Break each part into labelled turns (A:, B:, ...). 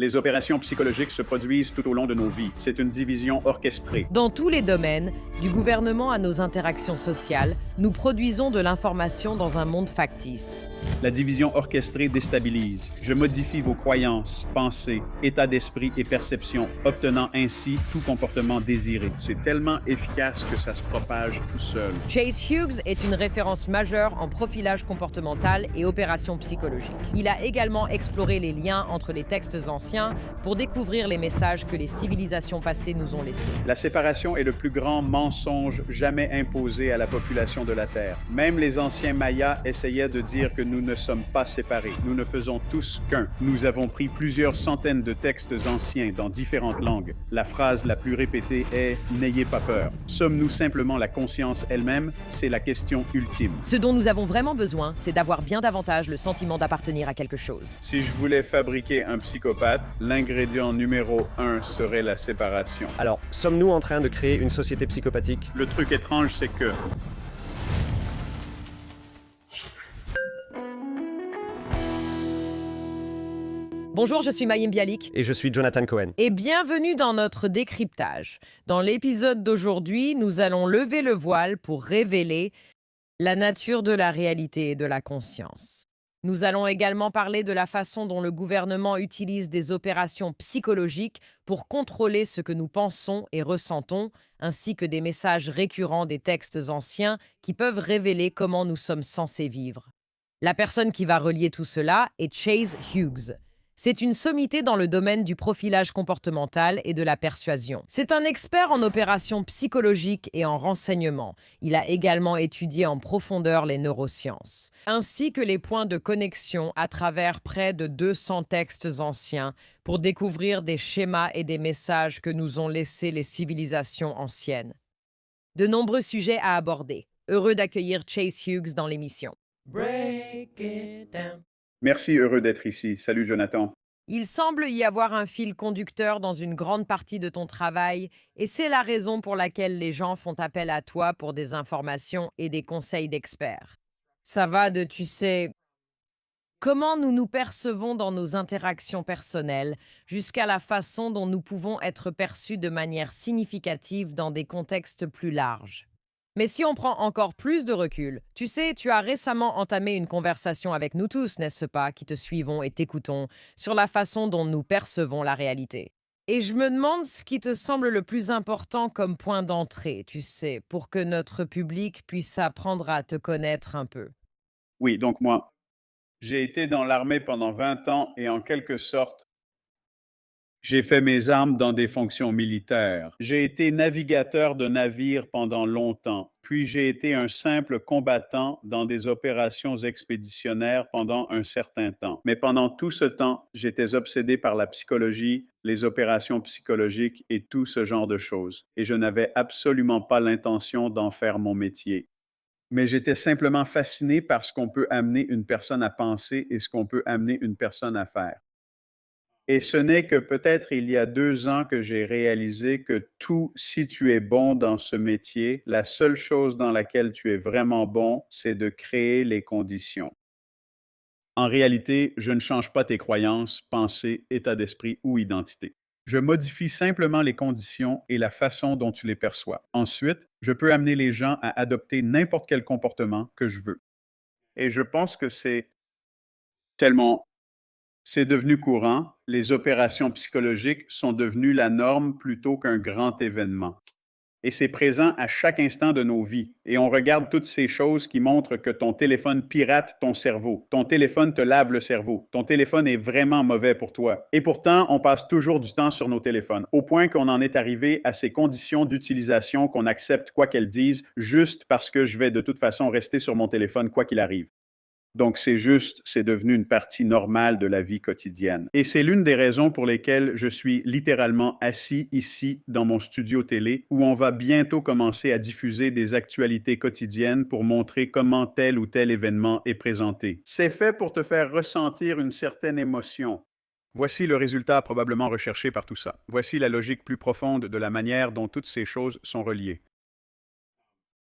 A: Les opérations psychologiques se produisent tout au long de nos vies. C'est une division orchestrée.
B: Dans tous les domaines, du gouvernement à nos interactions sociales, nous produisons de l'information dans un monde factice.
A: La division orchestrée déstabilise. Je modifie vos croyances, pensées, état d'esprit et perceptions, obtenant ainsi tout comportement désiré. C'est tellement efficace que ça se propage tout seul.
B: Chase Hughes est une référence majeure en profilage comportemental et opérations psychologiques. Il a également exploré les liens entre les textes anciens pour découvrir les messages que les civilisations passées nous ont laissés.
A: La séparation est le plus grand mensonge jamais imposé à la population de la Terre. Même les anciens Mayas essayaient de dire que nous ne sommes pas séparés. Nous ne faisons tous qu'un. Nous avons pris plusieurs centaines de textes anciens dans différentes langues. La phrase la plus répétée est « N'ayez pas peur ». Sommes-nous simplement la conscience elle-même? C'est la question ultime.
B: Ce dont nous avons vraiment besoin, c'est d'avoir bien davantage le sentiment d'appartenir à quelque chose.
A: Si je voulais fabriquer un psychopathe, l'ingrédient numéro 1 serait la séparation.
C: Alors, sommes-nous en train de créer une société psychopathique?
A: Le truc étrange, c'est que
B: Bonjour, je suis Mayim Bialik.
C: Et je suis Jonathan Cohen.
B: Et bienvenue dans notre décryptage. Dans l'épisode d'aujourd'hui, nous allons lever le voile pour révéler la nature de la réalité et de la conscience. Nous allons également parler de la façon dont le gouvernement utilise des opérations psychologiques pour contrôler ce que nous pensons et ressentons, ainsi que des messages récurrents des textes anciens qui peuvent révéler comment nous sommes censés vivre. La personne qui va relier tout cela est Chase Hughes. C'est une sommité dans le domaine du profilage comportemental et de la persuasion. C'est un expert en opérations psychologiques et en renseignement. Il a également étudié en profondeur les neurosciences, ainsi que les points de connexion à travers près de 200 textes anciens pour découvrir des schémas et des messages que nous ont laissés les civilisations anciennes. De nombreux sujets à aborder. Heureux d'accueillir Chase Hughes dans l'émission. Break it down.
A: Merci, heureux d'être ici. Salut, Jonathan.
B: Il semble y avoir un fil conducteur dans une grande partie de ton travail, et c'est la raison pour laquelle les gens font appel à toi pour des informations et des conseils d'experts. Ça va de, tu sais, comment nous nous percevons dans nos interactions personnelles, jusqu'à la façon dont nous pouvons être perçus de manière significative dans des contextes plus larges. Mais si on prend encore plus de recul, tu sais, tu as récemment entamé une conversation avec nous tous, n'est-ce pas, qui te suivons et t'écoutons, sur la façon dont nous percevons la réalité. Et je me demande ce qui te semble le plus important comme point d'entrée, tu sais, pour que notre public puisse apprendre à te connaître un peu.
A: Oui, donc moi, j'ai été dans l'armée pendant 20 ans et en quelque sorte, j'ai fait mes armes dans des fonctions militaires. J'ai été navigateur de navires pendant longtemps, puis j'ai été un simple combattant dans des opérations expéditionnaires pendant un certain temps. Mais pendant tout ce temps, j'étais obsédé par la psychologie, les opérations psychologiques et tout ce genre de choses. Et je n'avais absolument pas l'intention d'en faire mon métier. Mais j'étais simplement fasciné par ce qu'on peut amener une personne à penser et ce qu'on peut amener une personne à faire. Et ce n'est que peut-être il y a 2 ans que j'ai réalisé que si tu es bon dans ce métier, la seule chose dans laquelle tu es vraiment bon, c'est de créer les conditions. En réalité, je ne change pas tes croyances, pensées, état d'esprit ou identité. Je modifie simplement les conditions et la façon dont tu les perçois. Ensuite, je peux amener les gens à adopter n'importe quel comportement que je veux. Et je pense que c'est devenu courant, les opérations psychologiques sont devenues la norme plutôt qu'un grand événement. Et c'est présent à chaque instant de nos vies. Et on regarde toutes ces choses qui montrent que ton téléphone pirate ton cerveau. Ton téléphone te lave le cerveau. Ton téléphone est vraiment mauvais pour toi. Et pourtant, on passe toujours du temps sur nos téléphones, au point qu'on en est arrivé à ces conditions d'utilisation qu'on accepte quoi qu'elles disent, juste parce que je vais de toute façon rester sur mon téléphone quoi qu'il arrive. Donc, c'est devenu une partie normale de la vie quotidienne. Et c'est l'une des raisons pour lesquelles je suis littéralement assis ici dans mon studio télé, où on va bientôt commencer à diffuser des actualités quotidiennes pour montrer comment tel ou tel événement est présenté. C'est fait pour te faire ressentir une certaine émotion. Voici le résultat probablement recherché par tout ça. Voici la logique plus profonde de la manière dont toutes ces choses sont reliées.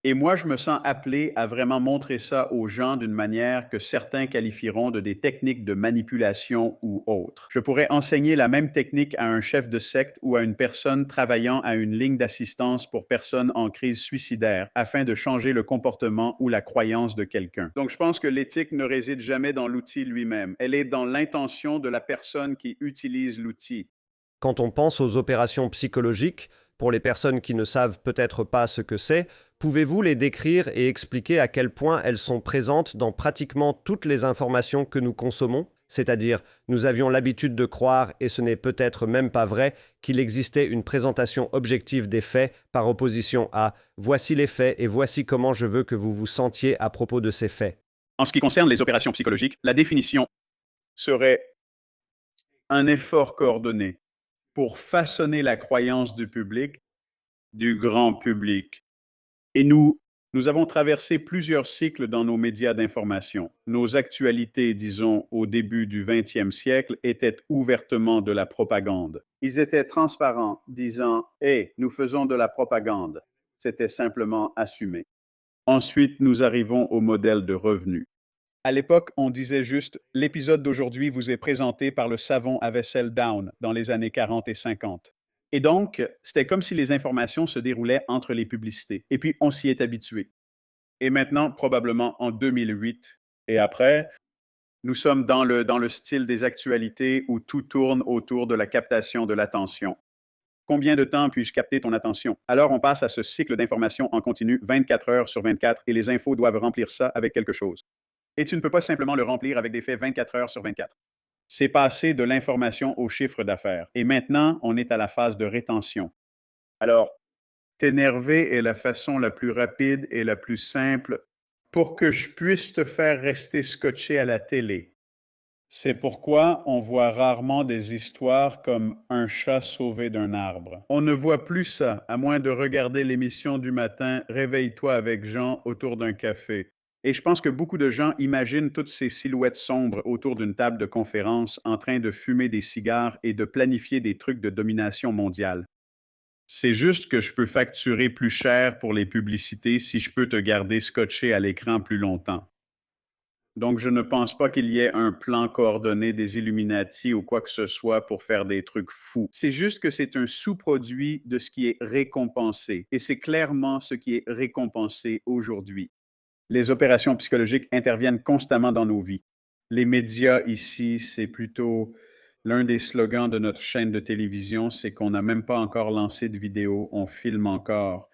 A: Et moi, je me sens appelé à vraiment montrer ça aux gens d'une manière que certains qualifieront de des techniques de manipulation ou autres. Je pourrais enseigner la même technique à un chef de secte ou à une personne travaillant à une ligne d'assistance pour personnes en crise suicidaire afin de changer le comportement ou la croyance de quelqu'un. Donc, je pense que l'éthique ne réside jamais dans l'outil lui-même. Elle est dans l'intention de la personne qui utilise l'outil.
C: Quand on pense aux opérations psychologiques, pour les personnes qui ne savent peut-être pas ce que c'est, pouvez-vous les décrire et expliquer à quel point elles sont présentes dans pratiquement toutes les informations que nous consommons? C'est-à-dire, nous avions l'habitude de croire, et ce n'est peut-être même pas vrai, qu'il existait une présentation objective des faits par opposition à « voici les faits et voici comment je veux que vous vous sentiez à propos de ces faits ».
A: En ce qui concerne les opérations psychologiques, la définition serait un effort coordonné pour façonner la croyance du public, du grand public. Et nous avons traversé plusieurs cycles dans nos médias d'information. Nos actualités, disons, au début du 20e siècle, étaient ouvertement de la propagande. Ils étaient transparents, disant « Hé, nous faisons de la propagande ». C'était simplement assumé. Ensuite, nous arrivons au modèle de revenu. À l'époque, on disait juste « L'épisode d'aujourd'hui vous est présenté par le savon à vaisselle Down dans les années 40 et 50 ». Et donc, c'était comme si les informations se déroulaient entre les publicités. Et puis, on s'y est habitué. Et maintenant, probablement en 2008 et après, nous sommes dans le style des actualités où tout tourne autour de la captation de l'attention. Combien de temps puis-je capter ton attention? Alors, on passe à ce cycle d'information en continu 24 heures sur 24 et les infos doivent remplir ça avec quelque chose. Et tu ne peux pas simplement le remplir avec des faits 24 heures sur 24. C'est passer de l'information au chiffre d'affaires. Et maintenant, on est à la phase de rétention. Alors, t'énerver est la façon la plus rapide et la plus simple pour que je puisse te faire rester scotché à la télé. C'est pourquoi on voit rarement des histoires comme un chat sauvé d'un arbre. On ne voit plus ça, à moins de regarder l'émission du matin Réveille-toi avec Jean autour d'un café. Et je pense que beaucoup de gens imaginent toutes ces silhouettes sombres autour d'une table de conférence en train de fumer des cigares et de planifier des trucs de domination mondiale. C'est juste que je peux facturer plus cher pour les publicités si je peux te garder scotché à l'écran plus longtemps. Donc, je ne pense pas qu'il y ait un plan coordonné des Illuminati ou quoi que ce soit pour faire des trucs fous. C'est juste que c'est un sous-produit de ce qui est récompensé. Et c'est clairement ce qui est récompensé aujourd'hui. Les opérations psychologiques interviennent constamment dans nos vies. Les médias ici, c'est plutôt l'un des slogans de notre chaîne de télévision, c'est qu'on n'a même pas encore lancé de vidéo, on filme encore.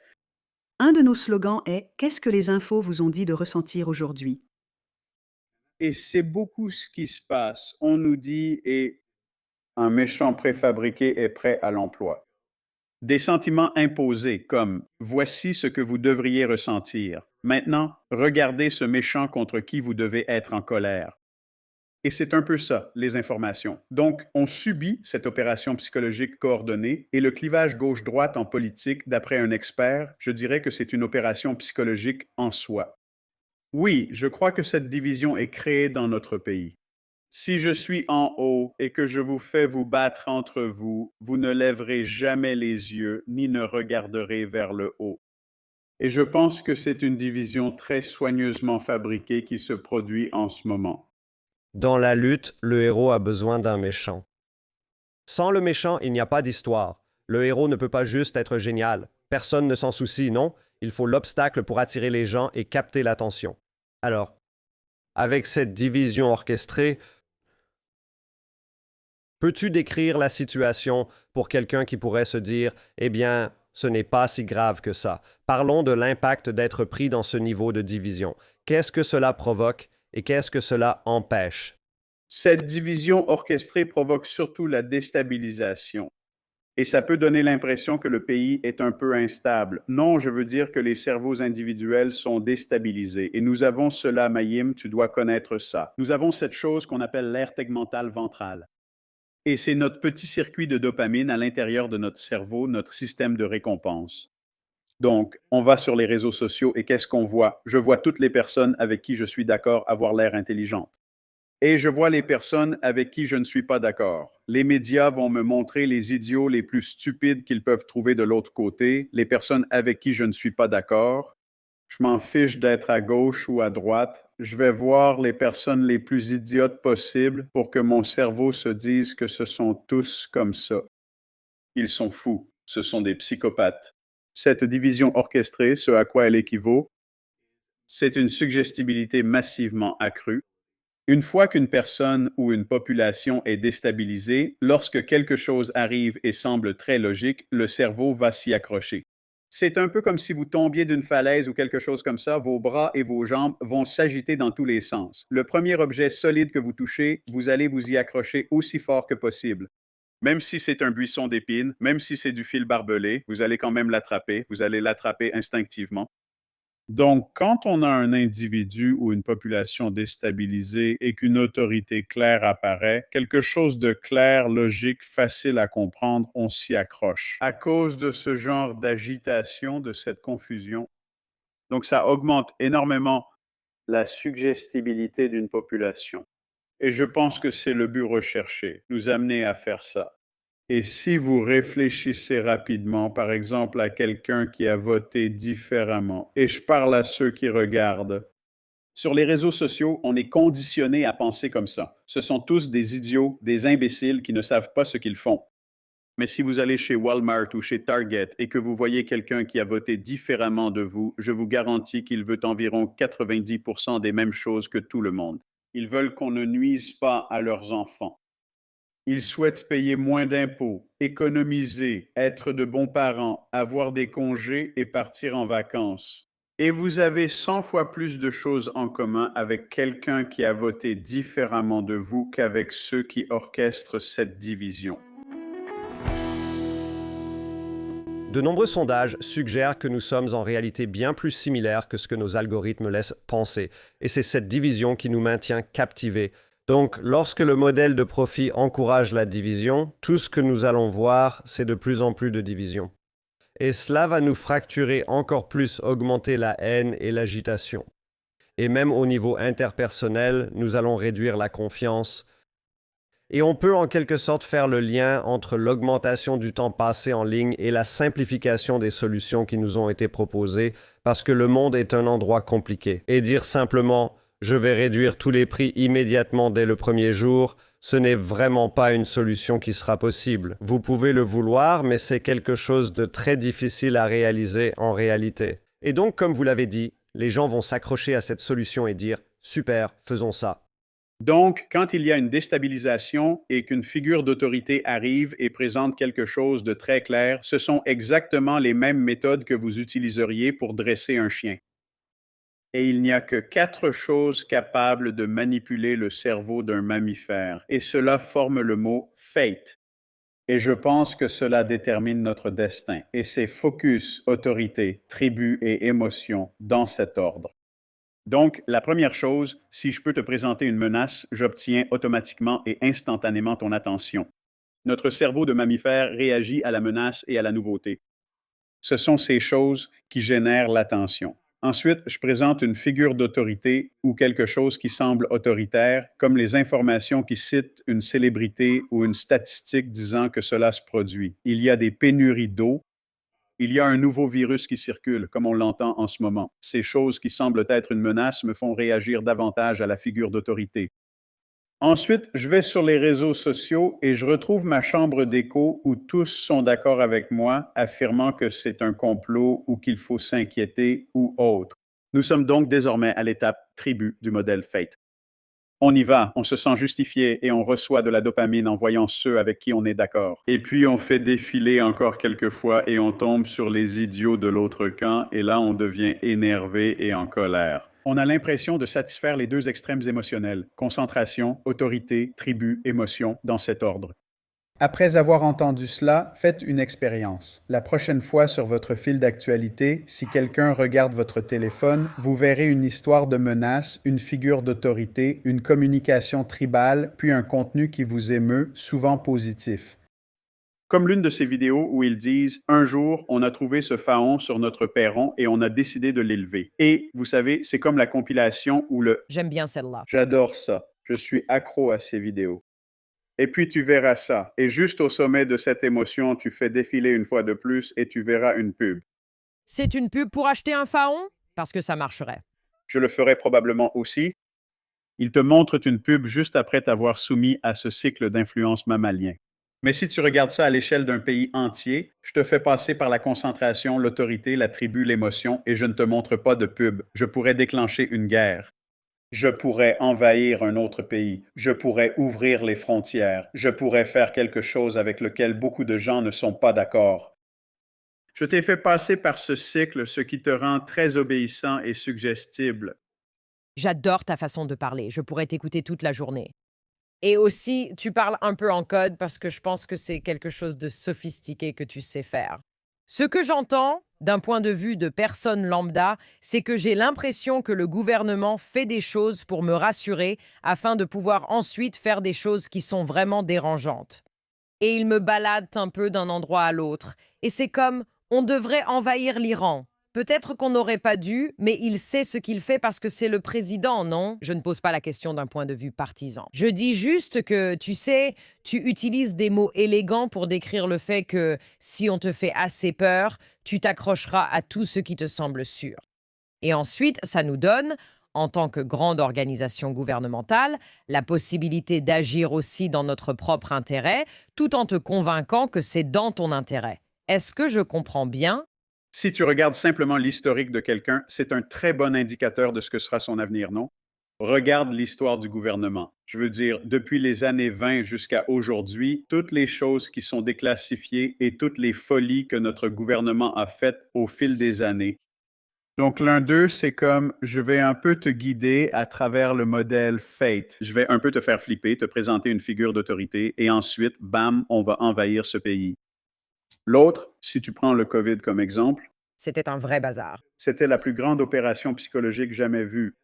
D: Un de nos slogans est « Qu'est-ce que les infos vous ont dit de ressentir aujourd'hui ?»
A: Et c'est beaucoup ce qui se passe. On nous dit « et un méchant préfabriqué est prêt à l'emploi ». Des sentiments imposés comme « voici ce que vous devriez ressentir ». Maintenant, regardez ce méchant contre qui vous devez être en colère. Et c'est un peu ça, les informations. Donc, on subit cette opération psychologique coordonnée et le clivage gauche-droite en politique, d'après un expert, je dirais que c'est une opération psychologique en soi. Oui, je crois que cette division est créée dans notre pays. Si je suis en haut et que je vous fais vous battre entre vous, vous ne lèverez jamais les yeux ni ne regarderez vers le haut. Et je pense que c'est une division très soigneusement fabriquée qui se produit en ce moment.
C: Dans la lutte, le héros a besoin d'un méchant. Sans le méchant, il n'y a pas d'histoire. Le héros ne peut pas juste être génial. Personne ne s'en soucie, non? Il faut l'obstacle pour attirer les gens et capter l'attention. Alors, avec cette division orchestrée, peux-tu décrire la situation pour quelqu'un qui pourrait se dire « Eh bien, ce n'est pas si grave que ça. Parlons de l'impact d'être pris dans ce niveau de division. Qu'est-ce que cela provoque et qu'est-ce que cela empêche? »
A: Cette division orchestrée provoque surtout la déstabilisation. Et ça peut donner l'impression que le pays est un peu instable. Non, je veux dire que les cerveaux individuels sont déstabilisés. Et nous avons cela, Mayim, tu dois connaître ça. Nous avons cette chose qu'on appelle l'aire tegmentale ventrale. Et c'est notre petit circuit de dopamine à l'intérieur de notre cerveau, notre système de récompense. Donc, on va sur les réseaux sociaux et qu'est-ce qu'on voit? Je vois toutes les personnes avec qui je suis d'accord avoir l'air intelligente. Et je vois les personnes avec qui je ne suis pas d'accord. Les médias vont me montrer les idiots les plus stupides qu'ils peuvent trouver de l'autre côté, les personnes avec qui je ne suis pas d'accord. Je m'en fiche d'être à gauche ou à droite. Je vais voir les personnes les plus idiotes possibles pour que mon cerveau se dise que ce sont tous comme ça. Ils sont fous. Ce sont des psychopathes. Cette division orchestrée, ce à quoi elle équivaut, c'est une suggestibilité massivement accrue. Une fois qu'une personne ou une population est déstabilisée, lorsque quelque chose arrive et semble très logique, le cerveau va s'y accrocher. C'est un peu comme si vous tombiez d'une falaise ou quelque chose comme ça, vos bras et vos jambes vont s'agiter dans tous les sens. Le premier objet solide que vous touchez, vous allez vous y accrocher aussi fort que possible. Même si c'est un buisson d'épines, même si c'est du fil barbelé, vous allez quand même l'attraper, vous allez l'attraper instinctivement. Donc, quand on a un individu ou une population déstabilisée et qu'une autorité claire apparaît, quelque chose de clair, logique, facile à comprendre, on s'y accroche. À cause de ce genre d'agitation, de cette confusion, donc ça augmente énormément la suggestibilité d'une population. Et je pense que c'est le but recherché, nous amener à faire ça. Et si vous réfléchissez rapidement, par exemple, à quelqu'un qui a voté différemment, et je parle à ceux qui regardent, sur les réseaux sociaux, on est conditionné à penser comme ça. Ce sont tous des idiots, des imbéciles qui ne savent pas ce qu'ils font. Mais si vous allez chez Walmart ou chez Target et que vous voyez quelqu'un qui a voté différemment de vous, je vous garantis qu'il veut environ 90% des mêmes choses que tout le monde. Ils veulent qu'on ne nuise pas à leurs enfants. Ils souhaitent payer moins d'impôts, économiser, être de bons parents, avoir des congés et partir en vacances. Et vous avez 100 fois plus de choses en commun avec quelqu'un qui a voté différemment de vous qu'avec ceux qui orchestrent cette division.
C: De nombreux sondages suggèrent que nous sommes en réalité bien plus similaires que ce que nos algorithmes laissent penser. Et c'est cette division qui nous maintient captivés. Donc, lorsque le modèle de profit encourage la division, tout ce que nous allons voir, c'est de plus en plus de division. Et cela va nous fracturer encore plus, augmenter la haine et l'agitation. Et même au niveau interpersonnel, nous allons réduire la confiance. Et on peut en quelque sorte faire le lien entre l'augmentation du temps passé en ligne et la simplification des solutions qui nous ont été proposées, parce que le monde est un endroit compliqué. Et dire simplement « je vais réduire tous les prix immédiatement dès le premier jour », ce n'est vraiment pas une solution qui sera possible. Vous pouvez le vouloir, mais c'est quelque chose de très difficile à réaliser en réalité. Et donc, comme vous l'avez dit, les gens vont s'accrocher à cette solution et dire « super, faisons ça ».
A: Donc, quand il y a une déstabilisation et qu'une figure d'autorité arrive et présente quelque chose de très clair, ce sont exactement les mêmes méthodes que vous utiliseriez pour dresser un chien. Et il n'y a que 4 choses capables de manipuler le cerveau d'un mammifère, et cela forme le mot « fate ». Et je pense que cela détermine notre destin, et c'est focus, autorité, tribu et émotion dans cet ordre. Donc, la première chose, si je peux te présenter une menace, j'obtiens automatiquement et instantanément ton attention. Notre cerveau de mammifère réagit à la menace et à la nouveauté. Ce sont ces choses qui génèrent l'attention. Ensuite, je présente une figure d'autorité ou quelque chose qui semble autoritaire, comme les informations qui citent une célébrité ou une statistique disant que cela se produit. Il y a des pénuries d'eau. Il y a un nouveau virus qui circule, comme on l'entend en ce moment. Ces choses qui semblent être une menace me font réagir davantage à la figure d'autorité. Ensuite, je vais sur les réseaux sociaux et je retrouve ma chambre d'écho où tous sont d'accord avec moi, affirmant que c'est un complot ou qu'il faut s'inquiéter ou autre. Nous sommes donc désormais à l'étape tribu du modèle Fate. On y va, on se sent justifié et on reçoit de la dopamine en voyant ceux avec qui on est d'accord. Et puis on fait défiler encore quelques fois et on tombe sur les idiots de l'autre camp et là on devient énervé et en colère. On a l'impression de satisfaire les 2 extrêmes émotionnels, concentration, autorité, tribu, émotion, dans cet ordre. Après avoir entendu cela, faites une expérience. La prochaine fois sur votre fil d'actualité, si quelqu'un regarde votre téléphone, vous verrez une histoire de menace, une figure d'autorité, une communication tribale, puis un contenu qui vous émeut, souvent positif. Comme l'une de ces vidéos où ils disent « Un jour, on a trouvé ce faon sur notre perron et on a décidé de l'élever. » Et, vous savez, c'est comme la compilation où le «
B: J'aime bien celle-là.
A: J'adore ça. Je suis accro à ces vidéos. » Et puis tu verras ça. Et juste au sommet de cette émotion, tu fais défiler une fois de plus et tu verras une pub.
B: C'est une pub pour acheter un faon? parce que ça marcherait.
A: Je le ferai probablement aussi. Ils te montrent une pub juste après t'avoir soumis à ce cycle d'influence mammalien. Mais si tu regardes ça à l'échelle d'un pays entier, je te fais passer par la concentration, l'autorité, la tribu, l'émotion, et je ne te montre pas de pub. Je pourrais déclencher une guerre. Je pourrais envahir un autre pays. Je pourrais ouvrir les frontières. Je pourrais faire quelque chose avec lequel beaucoup de gens ne sont pas d'accord. Je t'ai fait passer par ce cycle, ce qui te rend très obéissant et suggestible.
B: J'adore ta façon de parler. Je pourrais t'écouter toute la journée. Et aussi, tu parles un peu en code parce que je pense que c'est quelque chose de sophistiqué que tu sais faire. Ce que j'entends, d'un point de vue de personne lambda, c'est que j'ai l'impression que le gouvernement fait des choses pour me rassurer afin de pouvoir ensuite faire des choses qui sont vraiment dérangeantes. Et il me balade un peu d'un endroit à l'autre. Et c'est comme, on devrait envahir l'Iran. Peut-être qu'on n'aurait pas dû, mais il sait ce qu'il fait parce que c'est le président, non? Je ne pose pas la question d'un point de vue partisan. Je dis juste que, tu sais, tu utilises des mots élégants pour décrire le fait que si on te fait assez peur, tu t'accrocheras à tout ce qui te semble sûr. Et ensuite, ça nous donne, en tant que grande organisation gouvernementale, la possibilité d'agir aussi dans notre propre intérêt, tout en te convainquant que c'est dans ton intérêt. Est-ce que je comprends bien?
A: Si tu regardes simplement l'historique de quelqu'un, c'est un très bon indicateur de ce que sera son avenir, non? Regarde l'histoire du gouvernement. Je veux dire, depuis les années 20 jusqu'à aujourd'hui, toutes les choses qui sont déclassifiées et toutes les folies que notre gouvernement a faites au fil des années. Donc, l'un d'eux, c'est comme je vais un peu te guider à travers le modèle Fate. Je vais un peu te faire flipper, te présenter une figure d'autorité et ensuite, bam, on va envahir ce pays. L'autre, si tu prends le COVID comme exemple,
B: C'était un vrai bazar.
A: c'était la plus grande opération psychologique jamais vue.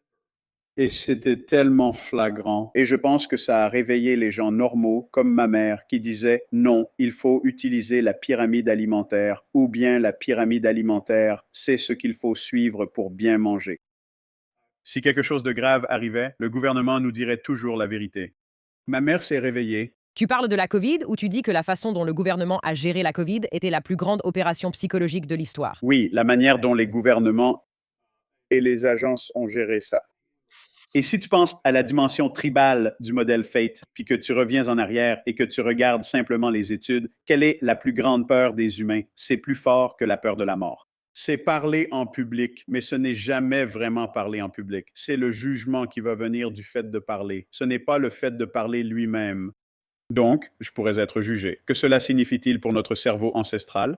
A: Et c'était tellement flagrant. Et je pense que ça a réveillé les gens normaux, comme ma mère, qui disait non, il faut utiliser la pyramide alimentaire, ou bien la pyramide alimentaire, c'est ce qu'il faut suivre pour bien manger. Si quelque chose de grave arrivait, le gouvernement nous dirait toujours la vérité. Ma mère s'est réveillée.
B: Tu parles de la Covid ou tu dis que la façon dont le gouvernement a géré la Covid était la plus grande opération psychologique de l'histoire?
A: Oui, la manière dont les gouvernements et les agences ont géré ça. Et si tu penses à la dimension tribale du modèle Fate, puis que tu reviens en arrière et que tu regardes simplement les études, quelle est la plus grande peur des humains? C'est plus fort que la peur de la mort. C'est parler en public, mais ce n'est jamais vraiment parler en public. C'est le jugement qui va venir du fait de parler. Ce n'est pas le fait de parler lui-même. Donc, je pourrais être jugé. Que cela signifie-t-il pour notre cerveau ancestral?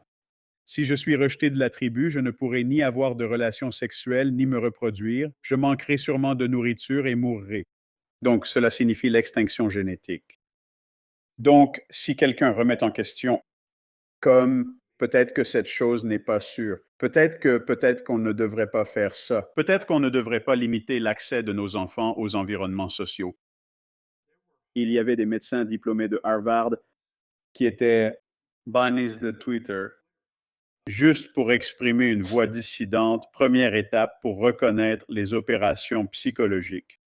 A: Si je suis rejeté de la tribu, je ne pourrai ni avoir de relations sexuelles ni me reproduire. Je manquerai sûrement de nourriture et mourrai. Donc, cela signifie l'extinction génétique. Donc, si quelqu'un remet en question, comme peut-être que cette chose n'est pas sûre, peut-être qu'on ne devrait pas faire ça, peut-être qu'on ne devrait pas limiter l'accès de nos enfants aux environnements sociaux. Il y avait des médecins diplômés de Harvard qui étaient bannis de Twitter juste pour exprimer une voix dissidente, première étape pour reconnaître les opérations psychologiques.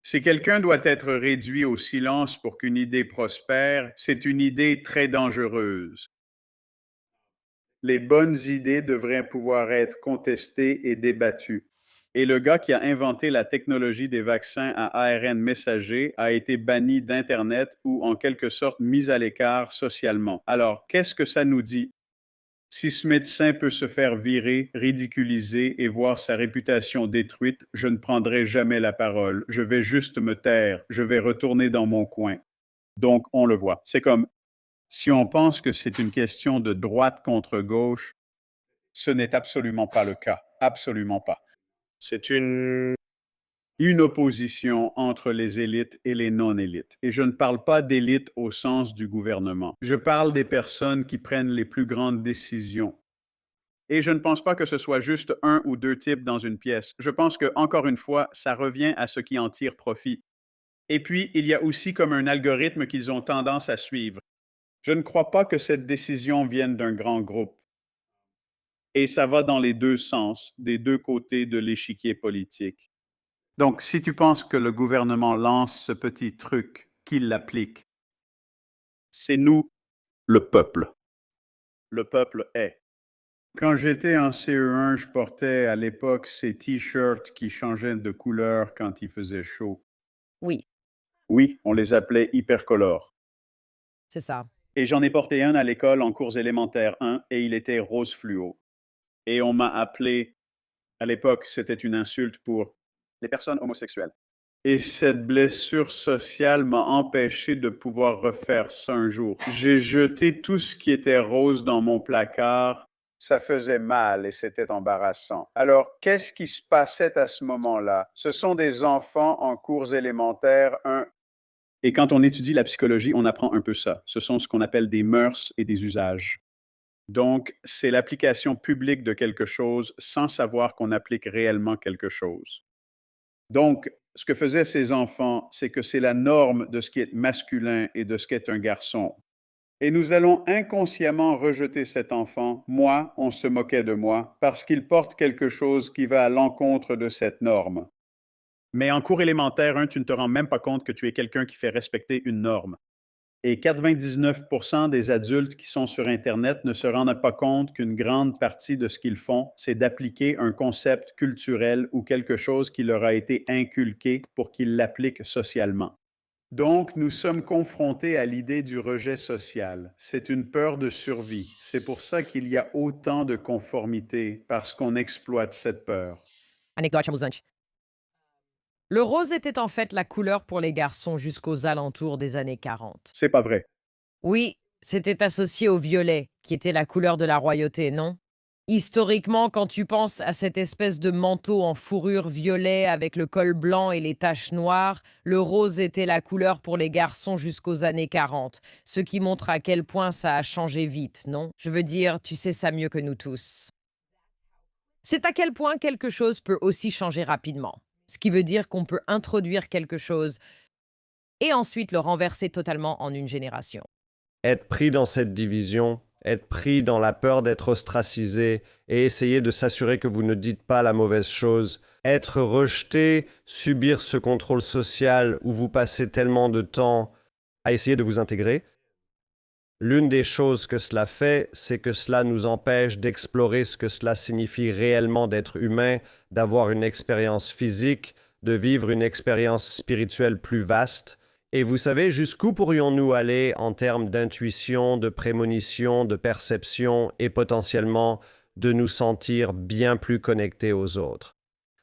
A: Si quelqu'un doit être réduit au silence pour qu'une idée prospère, c'est une idée très dangereuse. Les bonnes idées devraient pouvoir être contestées et débattues. Et le gars qui a inventé la technologie des vaccins à ARN messager a été banni d'Internet ou en quelque sorte mis à l'écart socialement. Alors, qu'est-ce que ça nous dit? Si ce médecin peut se faire virer, ridiculiser et voir sa réputation détruite, je ne prendrai jamais la parole. Je vais juste me taire. Je vais retourner dans mon coin. Donc, on le voit. C'est comme, si on pense que c'est une question de droite contre gauche, ce n'est absolument pas le cas. Absolument pas. C'est une opposition entre les élites et les non-élites. Et je ne parle pas d'élite au sens du gouvernement. Je parle des personnes qui prennent les plus grandes décisions. Et je ne pense pas que ce soit juste un ou deux types dans une pièce. Je pense que, encore une fois, ça revient à ceux qui en tirent profit. Et puis, il y a aussi comme un algorithme qu'ils ont tendance à suivre. Je ne crois pas que cette décision vienne d'un grand groupe. Et ça va dans les deux sens, des deux côtés de l'échiquier politique. Donc, si tu penses que le gouvernement lance ce petit truc, qu'il l'applique, c'est nous, le peuple. Le peuple est. Quand j'étais en CE1, je portais à l'époque ces t-shirts qui changeaient de couleur quand il faisait chaud.
B: Oui,
A: Oui, on les appelait hypercolores.
B: c'est ça.
A: Et j'en ai porté un à l'école en cours élémentaire 1 et il était rose fluo. Et on m'a appelé, à l'époque, c'était une insulte pour les personnes homosexuelles. Et cette blessure sociale m'a empêché de pouvoir refaire ça un jour. J'ai jeté tout ce qui était rose dans mon placard. Ça faisait mal et c'était embarrassant. Alors, qu'est-ce qui se passait à ce moment-là? Ce sont des enfants en cours élémentaires 1. Et quand on étudie la psychologie, on apprend un peu ça. Ce sont ce qu'on appelle des mœurs et des usages. Donc, c'est l'application publique de quelque chose sans savoir qu'on applique réellement quelque chose. Donc, ce que faisaient ces enfants, c'est que c'est la norme de ce qui est masculin et de ce qu'est un garçon. Et nous allons inconsciemment rejeter cet enfant. Moi, on se moquait de moi parce qu'il porte quelque chose qui va à l'encontre de cette norme. Mais en cours élémentaire 1, tu ne te rends même pas compte que tu es quelqu'un qui fait respecter une norme. Et 99% des adultes qui sont sur Internet ne se rendent pas compte qu'une grande partie de ce qu'ils font, c'est d'appliquer un concept culturel ou quelque chose qui leur a été inculqué pour qu'ils l'appliquent socialement. Donc, nous sommes confrontés à l'idée du rejet social. C'est une peur de survie. C'est pour ça qu'il y a autant de conformité, parce qu'on exploite cette peur.
B: Anecdote amusante. Le rose était en fait la couleur pour les garçons jusqu'aux alentours des années 40.
A: C'est pas vrai.
B: Oui, c'était associé au violet, qui était la couleur de la royauté, non? Historiquement, quand tu penses à cette espèce de manteau en fourrure violet avec le col blanc et les taches noires, le rose était la couleur pour les garçons jusqu'aux années 40, ce qui montre à quel point ça a changé vite, non? Je veux dire, tu sais ça mieux que nous tous. C'est à quel point quelque chose peut aussi changer rapidement, ce qui veut dire qu'on peut introduire quelque chose et ensuite le renverser totalement en une génération.
C: Être pris dans cette division, être pris dans la peur d'être ostracisé et essayer de s'assurer que vous ne dites pas la mauvaise chose, être rejeté, subir ce contrôle social où vous passez tellement de temps à essayer de vous intégrer. L'une des choses que cela fait, c'est que cela nous empêche d'explorer ce que cela signifie réellement d'être humain, d'avoir une expérience physique, de vivre une expérience spirituelle plus vaste. Et vous savez, jusqu'où pourrions-nous aller en termes d'intuition, de prémonition, de perception et potentiellement de nous sentir bien plus connectés aux autres?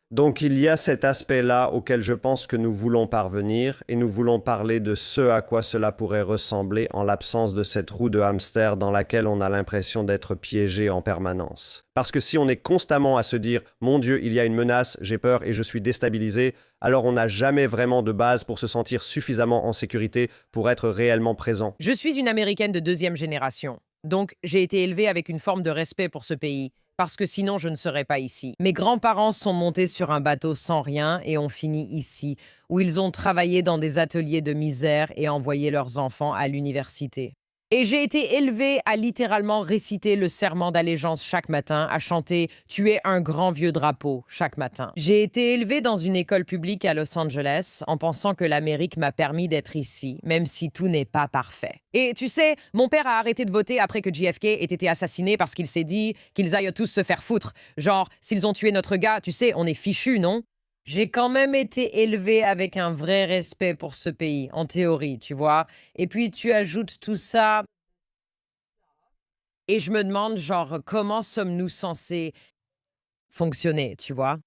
C: Donc il y a cet aspect-là auquel je pense que nous voulons parvenir et nous voulons parler de ce à quoi cela pourrait ressembler en l'absence de cette roue de hamster dans laquelle on a l'impression d'être piégé en permanence. Parce que si on est constamment à se dire « Mon Dieu, il y a une menace, j'ai peur et je suis déstabilisé », alors on n'a jamais vraiment de base pour se sentir suffisamment en sécurité pour être réellement présent.
B: Je suis une Américaine de deuxième génération, donc j'ai été élevée avec une forme de respect pour ce pays, parce que sinon je ne serais pas ici. Mes grands-parents sont montés sur un bateau sans rien et ont fini ici, où ils ont travaillé dans des ateliers de misère et envoyé leurs enfants à l'université. Et j'ai été élevée à littéralement réciter le serment d'allégeance chaque matin, à chanter « Tu es un grand vieux drapeau » chaque matin. J'ai été élevée dans une école publique à Los Angeles en pensant que l'Amérique m'a permis d'être ici, même si tout n'est pas parfait. Et tu sais, mon père a arrêté de voter après que JFK ait été assassiné parce qu'il s'est dit qu'ils aillent tous se faire foutre. Genre, s'ils ont tué notre gars, tu sais, on est fichus, non? J'ai quand même été élevée avec un vrai respect pour ce pays, en théorie, tu vois. Et puis tu ajoutes tout ça, et je me demande, genre, comment sommes-nous censés fonctionner, tu vois?